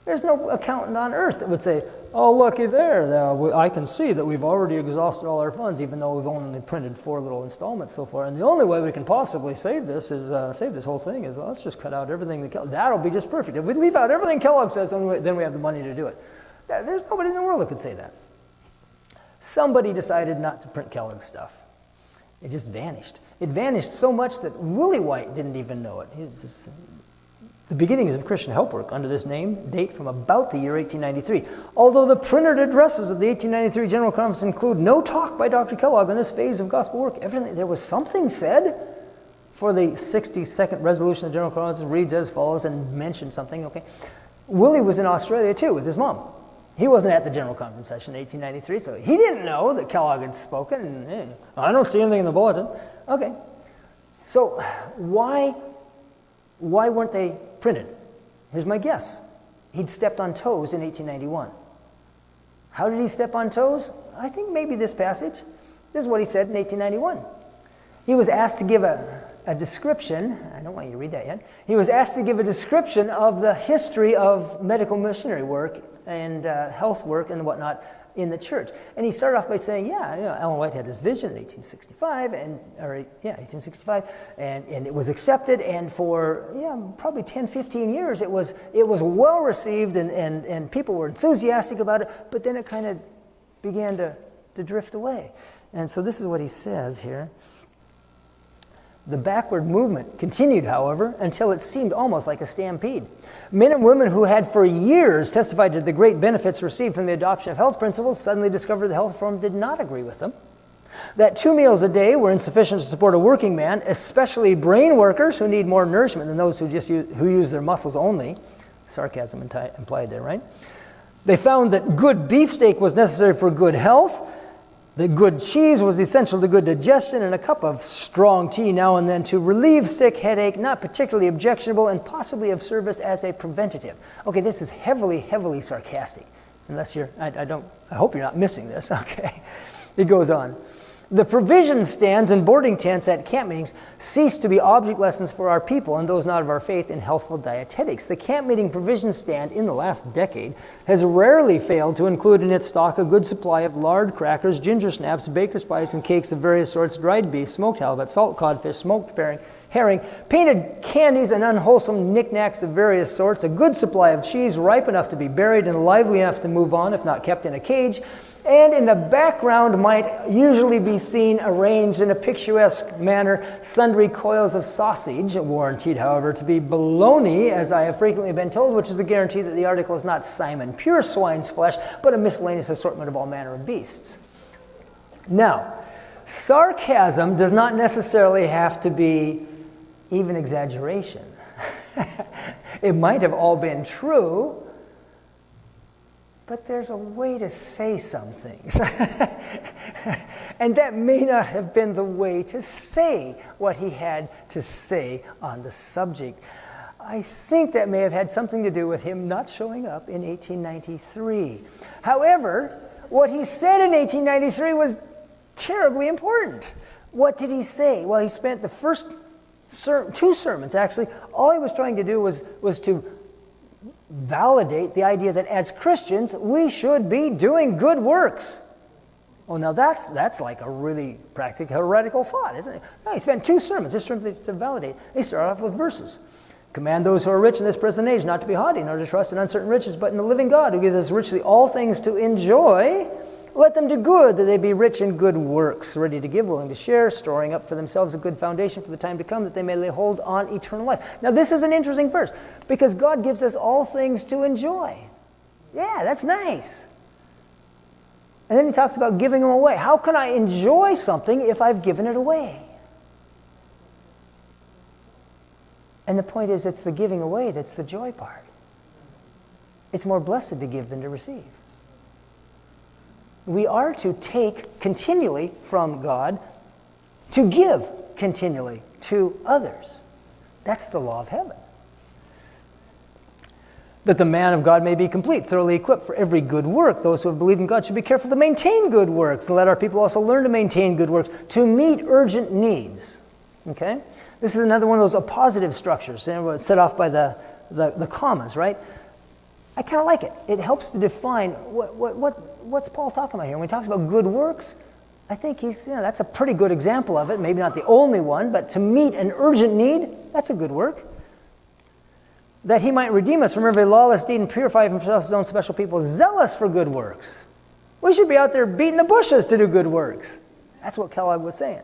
There's no accountant on earth that would say, oh, looky there, I can see that we've already exhausted all our funds, even though we've only printed 4 little installments so far. And the only way we can possibly save this is, save this whole thing is, let's just cut out everything. That'll be just perfect. If we leave out everything Kellogg says, then we have the money to do it. There's nobody in the world that could say that. Somebody decided not to print Kellogg's stuff. It just vanished. It vanished so much that Willie White didn't even know it. The beginnings of Christian help work under this name date from about the year 1893. Although the printed addresses of the 1893 General Conference include no talk by Dr. Kellogg on this phase of gospel work, there was something said. For the 62nd resolution of the General Conference reads as follows and mentioned something, okay? Willie was in Australia too with his mom. He wasn't at the General Conference session in 1893, so he didn't know that Kellogg had spoken. And, I don't see anything in the bulletin. Okay, so why weren't they printed? Here's my guess. He'd stepped on toes in 1891. How did he step on toes? I think maybe this passage. This is what he said in 1891. He was asked to give a description. I don't want you to read that yet. He was asked to give a description of the history of medical missionary work and health work and whatnot in the church. And he started off by saying, Ellen White had this vision in 1865, and it was accepted, and for probably 10, 15 years it was well received, and people were enthusiastic about it, but then it kind of began to drift away. And so this is what he says here. The backward movement continued, however, until it seemed almost like a stampede. Men and women who had for years testified to the great benefits received from the adoption of health principles suddenly discovered the health reform did not agree with them. That 2 meals a day were insufficient to support a working man, especially brain workers who need more nourishment than those who use their muscles only. Sarcasm implied there, right? They found that good beefsteak was necessary for good health, that good cheese was essential to good digestion, and a cup of strong tea now and then to relieve sick headache, not particularly objectionable, and possibly of service as a preventative. Okay, this is heavily, heavily sarcastic. Unless you're, I hope you're not missing this, okay? It goes on. The provision stands and boarding tents at camp meetings ceased to be object lessons for our people and those not of our faith in healthful dietetics. The camp meeting provision stand in the last decade has rarely failed to include in its stock a good supply of lard, crackers, ginger snaps, baker's pies, and cakes of various sorts, dried beef, smoked halibut, salt codfish, smoked herring, painted candies, and unwholesome knickknacks of various sorts, a good supply of cheese ripe enough to be buried and lively enough to move on if not kept in a cage, and in the background might usually be seen arranged in a picturesque manner sundry coils of sausage, warranted, however, to be bologna, as I have frequently been told, which is a guarantee that the article is not Simon pure swine's flesh, but a miscellaneous assortment of all manner of beasts. Now, sarcasm does not necessarily have to be even exaggeration. It might have all been true, but there's a way to say some things. And that may not have been the way to say what he had to say on the subject. I think that may have had something to do with him not showing up in 1893. However, what he said in 1893 was terribly important. What did he say? Well, he spent the first Two sermons, actually. All he was trying to do was to validate the idea that as Christians, we should be doing good works. Oh, now that's like a really practical, heretical thought, isn't it? No, he spent two sermons just trying to validate. They start off with verses. Command those who are rich in this present age not to be haughty, nor to trust in uncertain riches, but in the living God, who gives us richly all things to enjoy. Let them do good, that they be rich in good works, ready to give, willing to share, storing up for themselves a good foundation for the time to come, that they may lay hold on eternal life. Now, this is an interesting verse, because God gives us all things to enjoy. Yeah, that's nice. And then he talks about giving them away. How can I enjoy something if I've given it away? And the point is, it's the giving away that's the joy part. It's more blessed to give than to receive. We are to take continually from God, to give continually to others. That's the law of heaven. That the man of God may be complete, thoroughly equipped for every good work. Those who have believed in God should be careful to maintain good works, and let our people also learn to maintain good works, to meet urgent needs. Okay? This is another one of those appositive structures set off by the commas, right? I kind of like it. It helps to define what's Paul talking about here. When he talks about good works, I think that's a pretty good example of it. Maybe not the only one, but to meet an urgent need, that's a good work. That he might redeem us from every lawless deed and purify from himself his own special people, zealous for good works. We should be out there beating the bushes to do good works. That's what Kellogg was saying.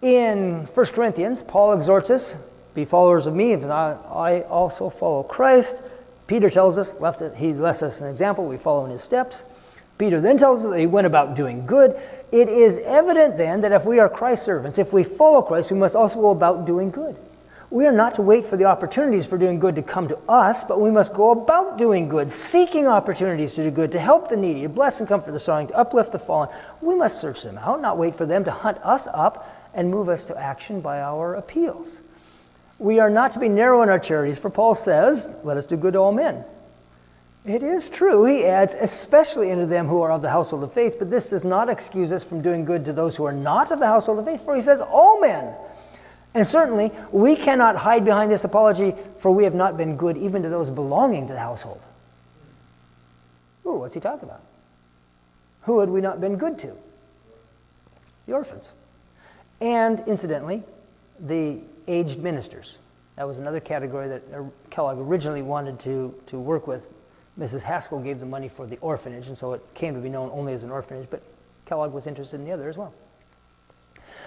In 1 Corinthians, Paul exhorts us, be followers of me, as I also follow Christ. Peter tells us, he left us an example, we follow in his steps. Peter then tells us that he went about doing good. It is evident then that if we are Christ's servants, if we follow Christ, we must also go about doing good. We are not to wait for the opportunities for doing good to come to us, but we must go about doing good, seeking opportunities to do good, to help the needy, to bless and comfort the sorrowing, to uplift the fallen. We must search them out, not wait for them to hunt us up and move us to action by our appeals. We are not to be narrow in our charities, for Paul says, let us do good to all men. It is true, he adds, especially unto them who are of the household of faith, but this does not excuse us from doing good to those who are not of the household of faith, for he says, all men. And certainly, we cannot hide behind this apology, for we have not been good even to those belonging to the household. Ooh, what's he talking about? Who had we not been good to? The orphans. And, incidentally, the aged ministers. That was another category that Kellogg originally wanted to work with. Mrs. Haskell gave the money for the orphanage, and so it came to be known only as an orphanage, but Kellogg was interested in the other as well.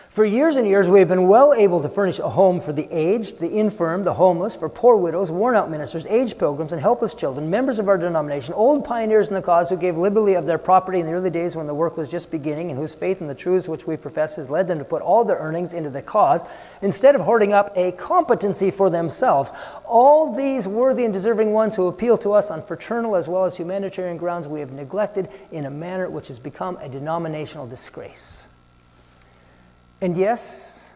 For years and years, we have been well able to furnish a home for the aged, the infirm, the homeless, for poor widows, worn-out ministers, aged pilgrims, and helpless children, members of our denomination, old pioneers in the cause who gave liberally of their property in the early days when the work was just beginning, and whose faith in the truths which we profess has led them to put all their earnings into the cause, instead of hoarding up a competency for themselves. All these worthy and deserving ones who appeal to us on fraternal as well as humanitarian grounds we have neglected in a manner which has become a denominational disgrace. And yes,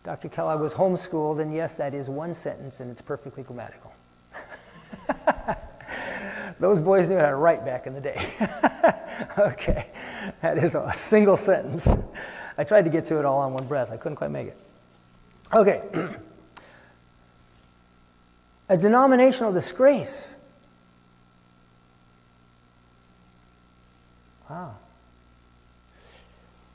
Dr. Kellogg was homeschooled, and yes, that is one sentence, and it's perfectly grammatical. Those boys knew how to write back in the day. Okay, that is a single sentence. I tried to get to it all on one breath. I couldn't quite make it. Okay. A denominational disgrace. Wow.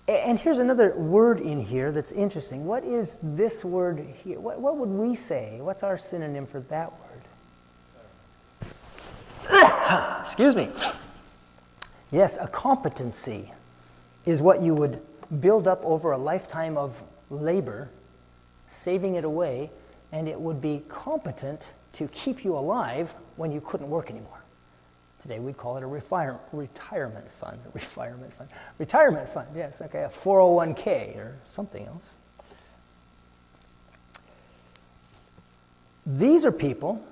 And here's another word in here that's interesting. What is this word here? What would we say? What's our synonym for that word? Excuse me. Yes, a competency is what you would build up over a lifetime of labor, saving it away, and it would be competent to keep you alive when you couldn't work anymore. Today we'd call it a retirement fund. Retirement fund, yes, okay, a 401k or something else. These are people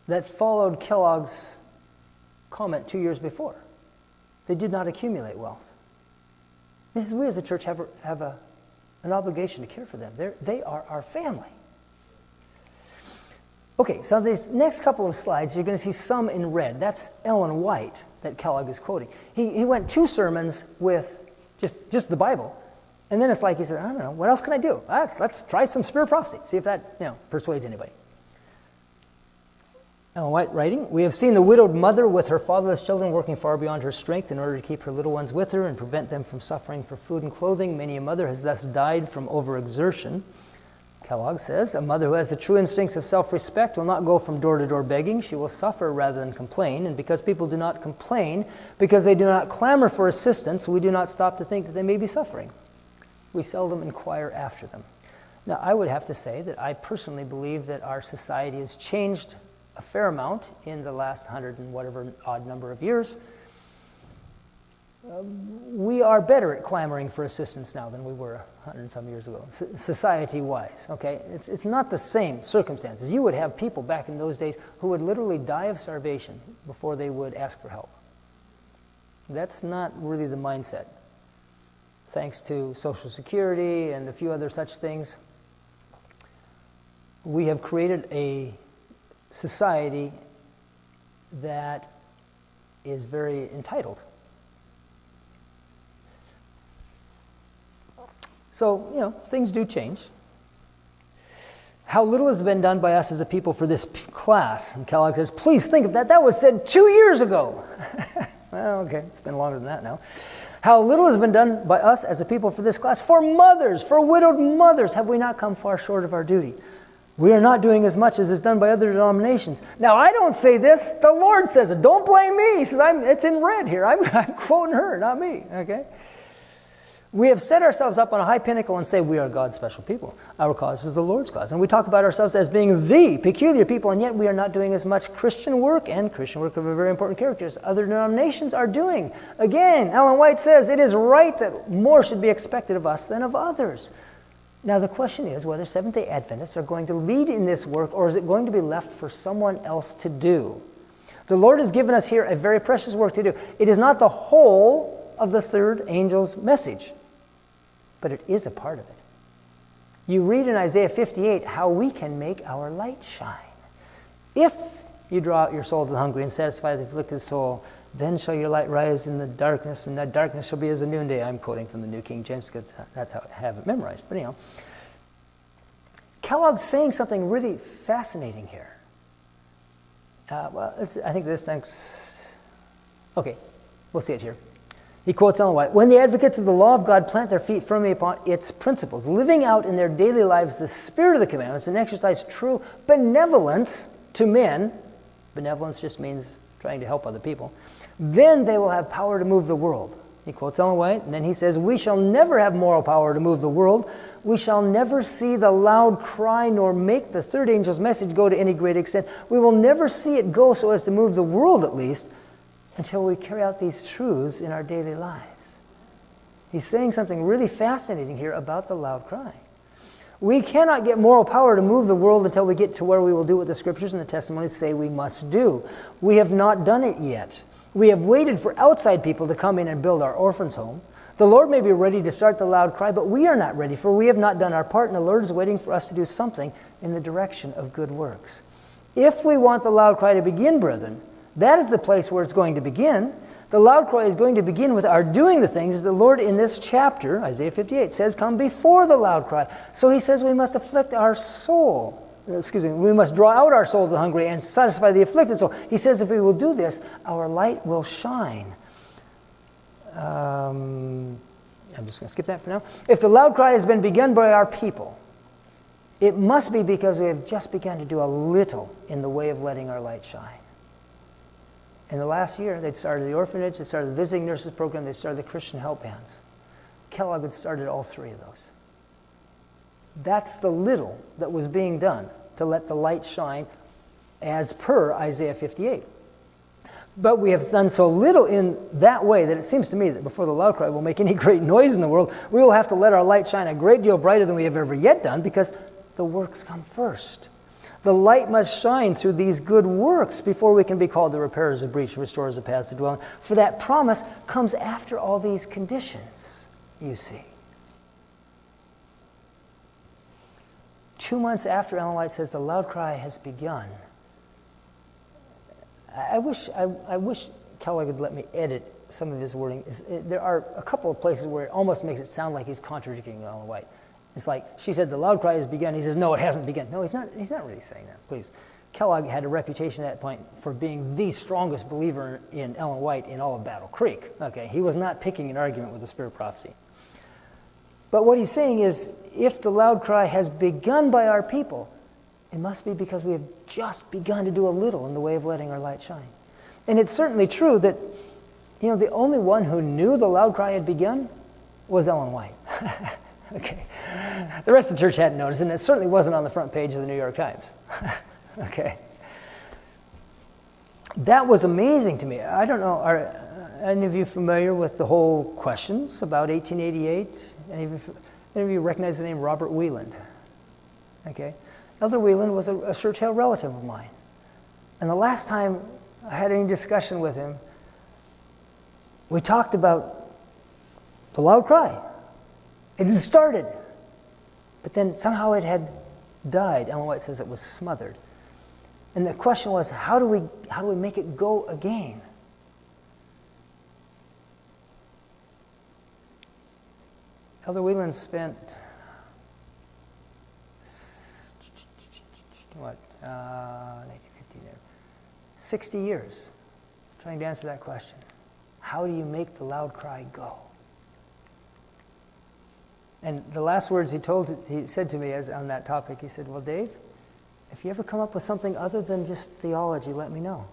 that followed Kellogg's comment 2 years before. They did not accumulate wealth. We as a church have an obligation to care for them. They are our family. Okay, so these next couple of slides, you're going to see some in red. That's Ellen White that Kellogg is quoting. He went 2 sermons with just the Bible, And then it's like he said, I don't know, what else can I do? Let's try some spirit prophecy, see if that persuades anybody. Ellen White writing, we have seen the widowed mother with her fatherless children working far beyond her strength in order to keep her little ones with her and prevent them from suffering for food and clothing. Many a mother has thus died from overexertion. Kellogg says, a mother who has the true instincts of self-respect will not go from door to door begging. She will suffer rather than complain. And because people do not complain, because they do not clamor for assistance, we do not stop to think that they may be suffering. We seldom inquire after them. Now, I would have to say that I personally believe that our society has changed a fair amount in the last 100 and whatever odd number of years. We are better at clamoring for assistance now than we were 100 and some years ago, society-wise, okay? It's not the same circumstances. You would have people back in those days who would literally die of starvation before they would ask for help. That's not really the mindset. Thanks to Social Security and a few other such things, we have created a society that is very entitled. So, things do change. How little has been done by us as a people for this class? And Kellogg says, please think of that. That was said 2 years ago. Well, okay, it's been longer than that now. How little has been done by us as a people for this class? For mothers, for widowed mothers, have we not come far short of our duty? We are not doing as much as is done by other denominations. Now, I don't say this. The Lord says it. Don't blame me. He says, it's in red here. I'm quoting her, not me, okay? We have set ourselves up on a high pinnacle and say we are God's special people. Our cause is the Lord's cause. And we talk about ourselves as being the peculiar people, and yet we are not doing as much Christian work, and Christian work of a very important character, as other denominations are doing. Again, Ellen White says it is right that more should be expected of us than of others. Now the question is whether Seventh-day Adventists are going to lead in this work, or is it going to be left for someone else to do? The Lord has given us here a very precious work to do. It is not the whole of the third angel's message, but it is a part of it. You read in Isaiah 58 how we can make our light shine. If you draw out your soul to the hungry and satisfy the afflicted soul, then shall your light rise in the darkness, and that darkness shall be as the noonday. I'm quoting from the New King James because that's how I have it memorized. But anyhow, Kellogg's saying something really fascinating here. I think this thanks. Okay, we'll see it here. He quotes Ellen White, when the advocates of the law of God plant their feet firmly upon its principles, living out in their daily lives the spirit of the commandments and exercise true benevolence to men, benevolence just means trying to help other people, then they will have power to move the world. He quotes Ellen White, and then he says, we shall never have moral power to move the world. We shall never see the loud cry nor make the third angel's message go to any great extent. We will never see it go so as to move the world, at least, until we carry out these truths in our daily lives. He's saying something really fascinating here about the loud cry. We cannot get moral power to move the world until we get to where we will do what the Scriptures and the testimonies say we must do. We have not done it yet. We have waited for outside people to come in and build our orphans' home. The Lord may be ready to start the loud cry, but we are not ready, for we have not done our part, and the Lord is waiting for us to do something in the direction of good works. If we want the loud cry to begin, brethren, that is the place where it's going to begin. The loud cry is going to begin with our doing the things that the Lord in this chapter, Isaiah 58, says come before the loud cry. So he says we must afflict our soul. We must draw out our soul to the hungry and satisfy the afflicted soul. He says if we will do this, our light will shine. I'm just going to skip that for now. If the loud cry has been begun by our people, it must be because we have just begun to do a little in the way of letting our light shine. In the last year, they'd started the orphanage, they started the visiting nurses program, they started the Christian help bands. Kellogg had started all three of those. That's the little that was being done to let the light shine as per Isaiah 58. But we have done so little in that way that it seems to me that before the loud cry will make any great noise in the world, we will have to let our light shine a great deal brighter than we have ever yet done because the works come first. The light must shine through these good works before we can be called the repairers of breach, restorers of paths to dwelling. For that promise comes after all these conditions, you see. 2 months after Ellen White says the loud cry has begun, I wish Kellogg would let me edit some of his wording. There are a couple of places where it almost makes it sound like he's contradicting Ellen White. It's like, she said, the loud cry has begun. He says, no, it hasn't begun. No, he's not really saying that, please. Kellogg had a reputation at that point for being the strongest believer in Ellen White in all of Battle Creek. Okay, he was not picking an argument with the spirit of prophecy. But what he's saying is, if the loud cry has begun by our people, it must be because we have just begun to do a little in the way of letting our light shine. And it's certainly true that, the only one who knew the loud cry had begun was Ellen White. Okay. The rest of the church hadn't noticed, and it certainly wasn't on the front page of the New York Times. Okay. That was amazing to me. I don't know, are any of you familiar with the whole questions about 1888? Any of you recognize the name Robert Wieland? Okay. Elder Wieland was a Churchill relative of mine. And the last time I had any discussion with him, we talked about the loud cry. It had started, but then somehow it had died. Ellen White says it was smothered. And the question was, how do we make it go again? Elder Wieland spent 60 years trying to answer that question. How do you make the loud cry go? And the last words he said to me on that topic, he said, well, Dave, if you ever come up with something other than just theology, let me know.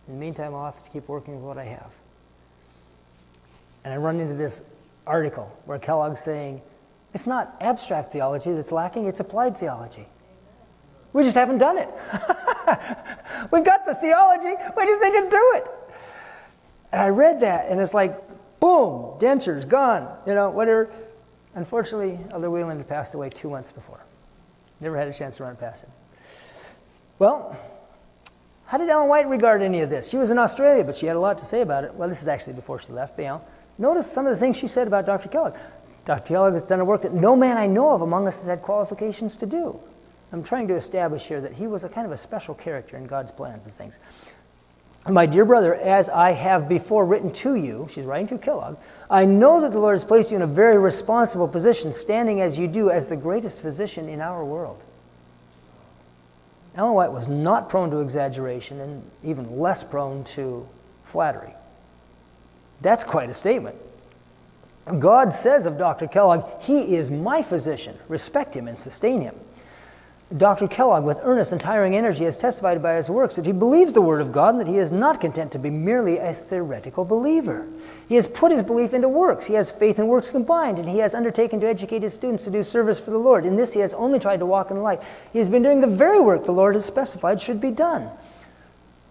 In the meantime, I'll have to keep working with what I have. And I run into this article where Kellogg's saying, it's not abstract theology that's lacking, it's applied theology. We just haven't done it. We've got the theology, we just need to do it. And I read that, and it's like, boom, dentures, gone, whatever. Unfortunately, Elder Wieland had passed away 2 months before. Never had a chance to run past him. Well, how did Ellen White regard any of this? She was in Australia, but she had a lot to say about it. Well, this is actually before she left, but notice some of the things she said about Dr. Kellogg. Dr. Kellogg has done a work that no man I know of among us has had qualifications to do. I'm trying to establish here that he was a kind of a special character in God's plans and things. My dear brother, as I have before written to you, she's writing to Kellogg, I know that the Lord has placed you in a very responsible position, standing as you do as the greatest physician in our world. Ellen White was not prone to exaggeration and even less prone to flattery. That's quite a statement. God says of Dr. Kellogg, he is my physician. Respect him and sustain him. Dr. Kellogg, with earnest and tiring energy, has testified by his works that he believes the Word of God and that he is not content to be merely a theoretical believer. He has put his belief into works. He has faith and works combined, and he has undertaken to educate his students to do service for the Lord. In this, he has only tried to walk in the light. He has been doing the very work the Lord has specified should be done.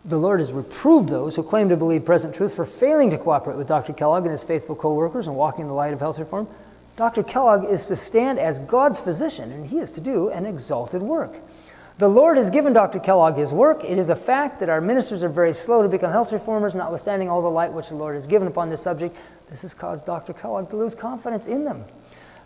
The Lord has reproved those who claim to believe present truth for failing to cooperate with Dr. Kellogg and his faithful co-workers in walking in the light of health reform. Dr. Kellogg is to stand as God's physician, and he is to do an exalted work. The Lord has given Dr. Kellogg his work. It is a fact that our ministers are very slow to become health reformers, notwithstanding all the light which the Lord has given upon this subject. This has caused Dr. Kellogg to lose confidence in them.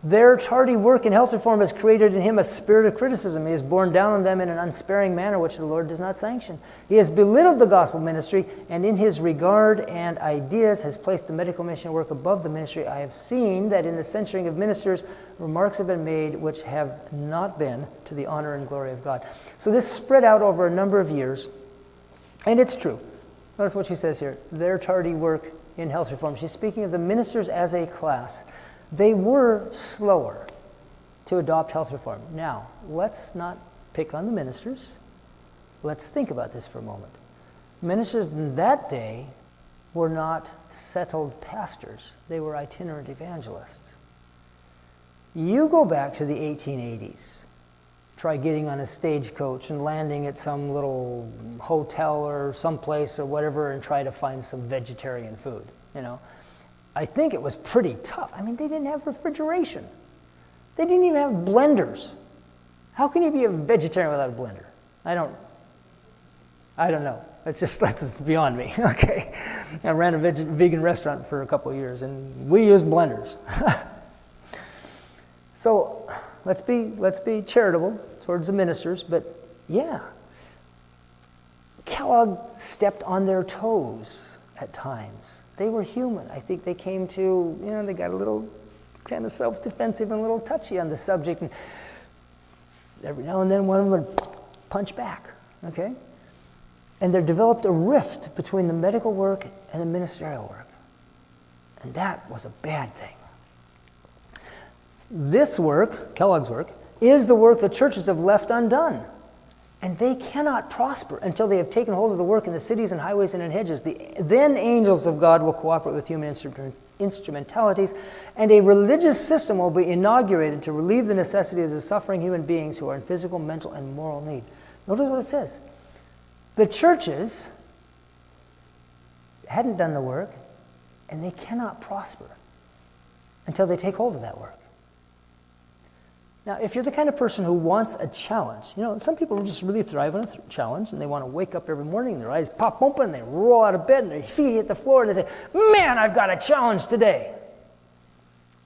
Their tardy work in health reform has created in him a spirit of criticism. He has borne down on them in an unsparing manner which the Lord does not sanction. He has belittled the gospel ministry, and in his regard and ideas has placed the medical mission work above the ministry. I have seen that in the censuring of ministers, remarks have been made which have not been to the honor and glory of God. So this spread out over a number of years, and it's true. Notice what she says here, their tardy work in health reform. She's speaking of the ministers as a class. They were slower to adopt health reform. Now, let's not pick on the ministers. Let's think about this for a moment. Ministers in that day were not settled pastors. They were itinerant evangelists. You go back to the 1880s. Try getting on a stagecoach and landing at some little hotel or someplace or whatever and try to find some vegetarian food, I think it was pretty tough. I mean, they didn't have refrigeration. They didn't even have blenders. How can you be a vegetarian without a blender? I don't know. It's beyond me. Okay. I ran a vegan restaurant for a couple of years, and we used blenders. So let's be charitable towards the ministers, but yeah. Kellogg stepped on their toes at times. They were human. I think they came to, they got a little kind of self-defensive and a little touchy on the subject. And every now and then one of them would punch back, okay? And there developed a rift between the medical work and the ministerial work. And that was a bad thing. This work, Kellogg's work, is the work the churches have left undone. And they cannot prosper until they have taken hold of the work in the cities and highways and in hedges. Then angels of God will cooperate with human instrumentalities, and a religious system will be inaugurated to relieve the necessity of the suffering human beings who are in physical, mental, and moral need. Notice what it says. The churches hadn't done the work, and they cannot prosper until they take hold of that work. Now, if you're the kind of person who wants a challenge, some people just really thrive on a challenge, and they want to wake up every morning, their eyes pop open, and they roll out of bed, and their feet hit the floor, and they say, man, I've got a challenge today.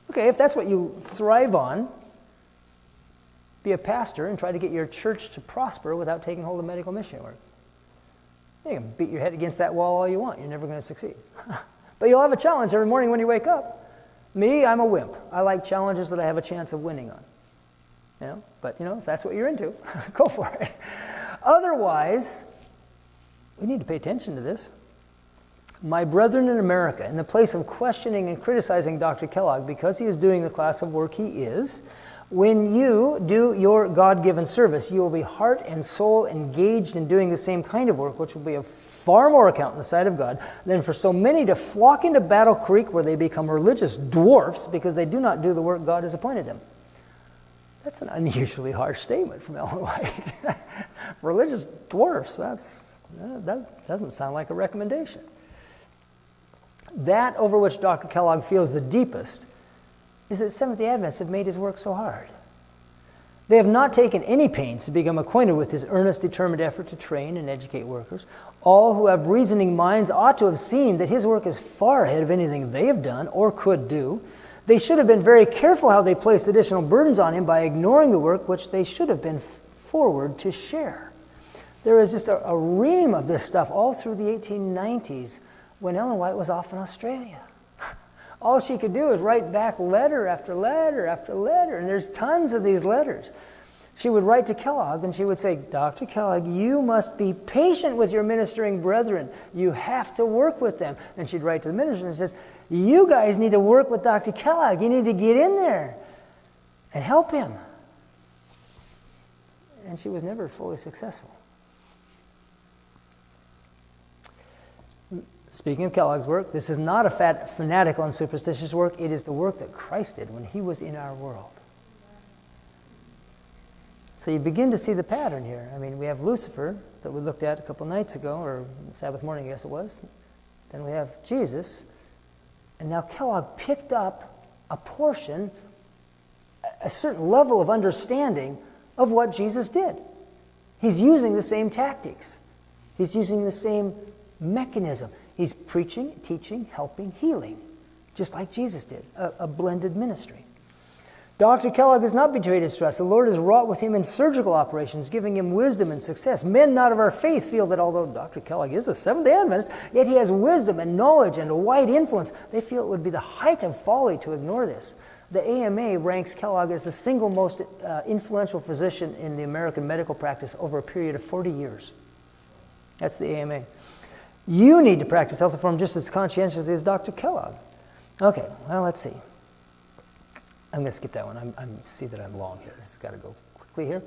Okay, if that's what you thrive on, be a pastor and try to get your church to prosper without taking hold of medical mission work. You can beat your head against that wall all you want. You're never going to succeed. But you'll have a challenge every morning when you wake up. Me, I'm a wimp. I like challenges that I have a chance of winning on. But if that's what you're into, go for it. Otherwise, we need to pay attention to this. My brethren in America, in the place of questioning and criticizing Dr. Kellogg because he is doing the class of work he is, when you do your God-given service, you will be heart and soul engaged in doing the same kind of work, which will be of far more account in the sight of God than for so many to flock into Battle Creek where they become religious dwarfs because they do not do the work God has appointed them. That's an unusually harsh statement from Ellen White. Religious dwarfs, that doesn't sound like a recommendation. That over which Dr. Kellogg feels the deepest is that Seventh-day Adventists have made his work so hard. They have not taken any pains to become acquainted with his earnest, determined effort to train and educate workers. All who have reasoning minds ought to have seen that his work is far ahead of anything they have done or could do. They should have been very careful how they placed additional burdens on him by ignoring the work which they should have been forward to share. There is just a ream of this stuff all through the 1890s when Ellen White was off in Australia. All she could do is write back letter after letter after letter, and there's tons of these letters. She would write to Kellogg and she would say, Dr. Kellogg, you must be patient with your ministering brethren. You have to work with them. And she'd write to the minister and says, you guys need to work with Dr. Kellogg. You need to get in there and help him. And she was never fully successful. Speaking of Kellogg's work, this is not a fanatical and superstitious work. It is the work that Christ did when he was in our world. So you begin to see the pattern here. I mean, we have Lucifer that we looked at a couple nights ago, or Sabbath morning, I guess it was. Then we have Jesus. And now Kellogg picked up a portion, a certain level of understanding of what Jesus did. He's using the same tactics. He's using the same mechanism. He's preaching, teaching, helping, healing, just like Jesus did, a blended ministry. Dr. Kellogg has not betrayed his trust. The Lord has wrought with him in surgical operations, giving him wisdom and success. Men not of our faith feel that although Dr. Kellogg is a Seventh-day Adventist, yet he has wisdom and knowledge and a wide influence. They feel it would be the height of folly to ignore this. The AMA ranks Kellogg as the single most influential physician in the American medical practice over a period of 40 years. That's the AMA. You need to practice health reform just as conscientiously as Dr. Kellogg. Okay, well, let's see. I'm going to skip that one. I see that I'm long here. This has got to go quickly here.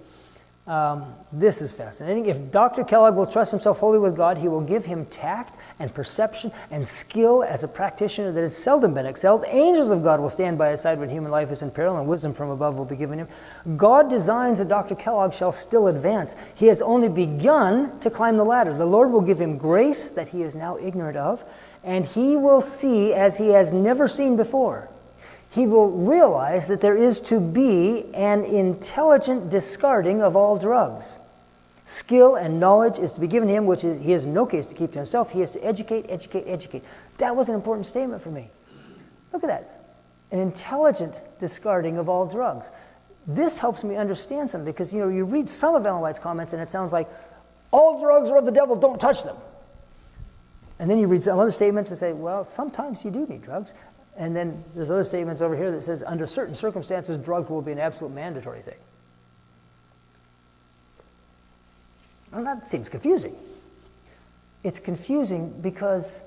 This is fascinating. If Dr. Kellogg will trust himself wholly with God, he will give him tact and perception and skill as a practitioner that has seldom been excelled. Angels of God will stand by his side when human life is in peril, and wisdom from above will be given him. God designs that Dr. Kellogg shall still advance. He has only begun to climb the ladder. The Lord will give him grace that he is now ignorant of, and he will see as he has never seen before. He will realize that there is to be an intelligent discarding of all drugs. Skill and knowledge is to be given him, which he has in no case to keep to himself. He has to educate, educate, educate. That was an important statement for me. Look at that. An intelligent discarding of all drugs. This helps me understand something because, you read some of Ellen White's comments and it sounds like, All drugs are of the devil, don't touch them. And then you read some other statements that say, well, sometimes you do need drugs. And then there's other statements over here that says, under certain circumstances, drugs will be an absolute mandatory thing. Well, that seems confusing. It's confusing because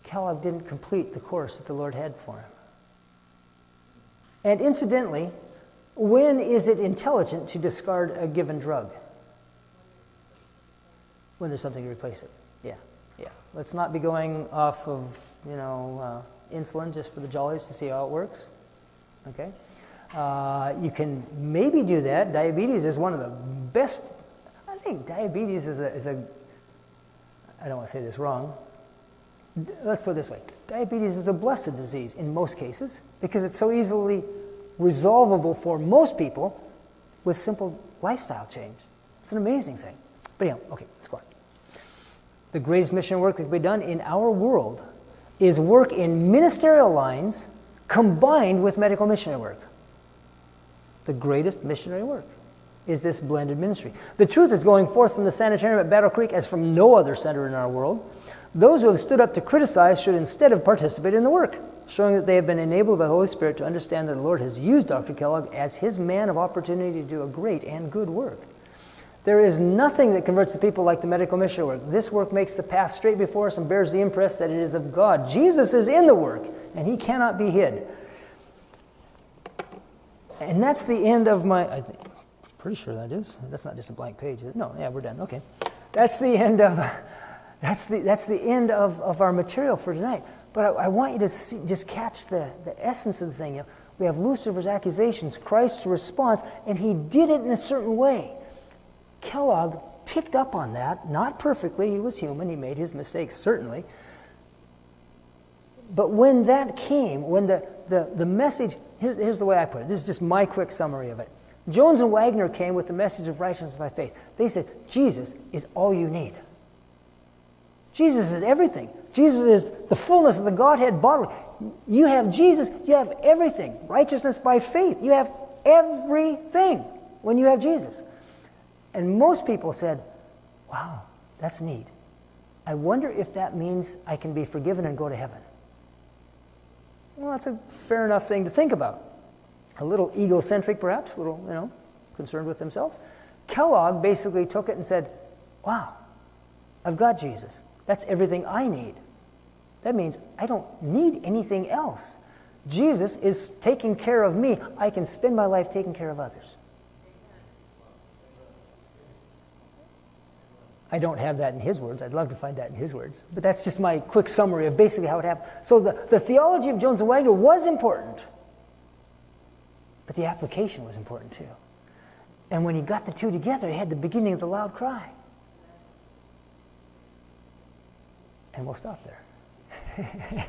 Kellogg didn't complete the course that the Lord had for him. And incidentally, when is it intelligent to discard a given drug? When there's something to replace it. Yeah. Let's not be going off of, insulin just for the jollies to see how it works. Okay? You can maybe do that. Diabetes is one of the best. I think diabetes is a I don't want to say this wrong. Let's put it this way. Diabetes is a blessed disease in most cases because it's so easily resolvable for most people with simple lifestyle change. It's an amazing thing. But yeah, okay, let's go on. The greatest mission work that can be done in our world is work in ministerial lines combined with medical missionary work. The greatest missionary work is this blended ministry. The truth is going forth from the sanitarium at Battle Creek as from no other center in our world. Those who have stood up to criticize should instead have participated in the work, showing that they have been enabled by the Holy Spirit to understand that the Lord has used Dr. Kellogg as his man of opportunity to do a great and good work. There is nothing that converts the people like the medical missionary work. This work makes the path straight before us and bears the impress that it is of God. Jesus is in the work, and he cannot be hid. And that's the end of my... Pretty sure that is. That's not just a blank page. No, yeah, we're done. Okay. That's the end of... That's the end of our material for tonight. But I want you to just catch the essence of the thing. We have Lucifer's accusations, Christ's response, and he did it in a certain way. Kellogg picked up on that, not perfectly. He was human. He made his mistakes, certainly. But when that came, when the message, here's the way I put it. This is just my quick summary of it. Jones and Wagner came with the message of righteousness by faith. They said, Jesus is all you need. Jesus is everything. Jesus is the fullness of the Godhead bodily. You have Jesus, you have everything. Righteousness by faith. You have everything when you have Jesus. And most people said, wow, that's neat. I wonder if that means I can be forgiven and go to heaven. Well, that's a fair enough thing to think about. A little egocentric, perhaps, a little, concerned with themselves. Kellogg basically took it and said, wow, I've got Jesus. That's everything I need. That means I don't need anything else. Jesus is taking care of me. I can spend my life taking care of others. I don't have that in his words. I'd love to find that in his words. But that's just my quick summary of basically how it happened. So the theology of Jones and Wagner was important. But the application was important too. And when he got the two together, he had the beginning of the loud cry. And we'll stop there.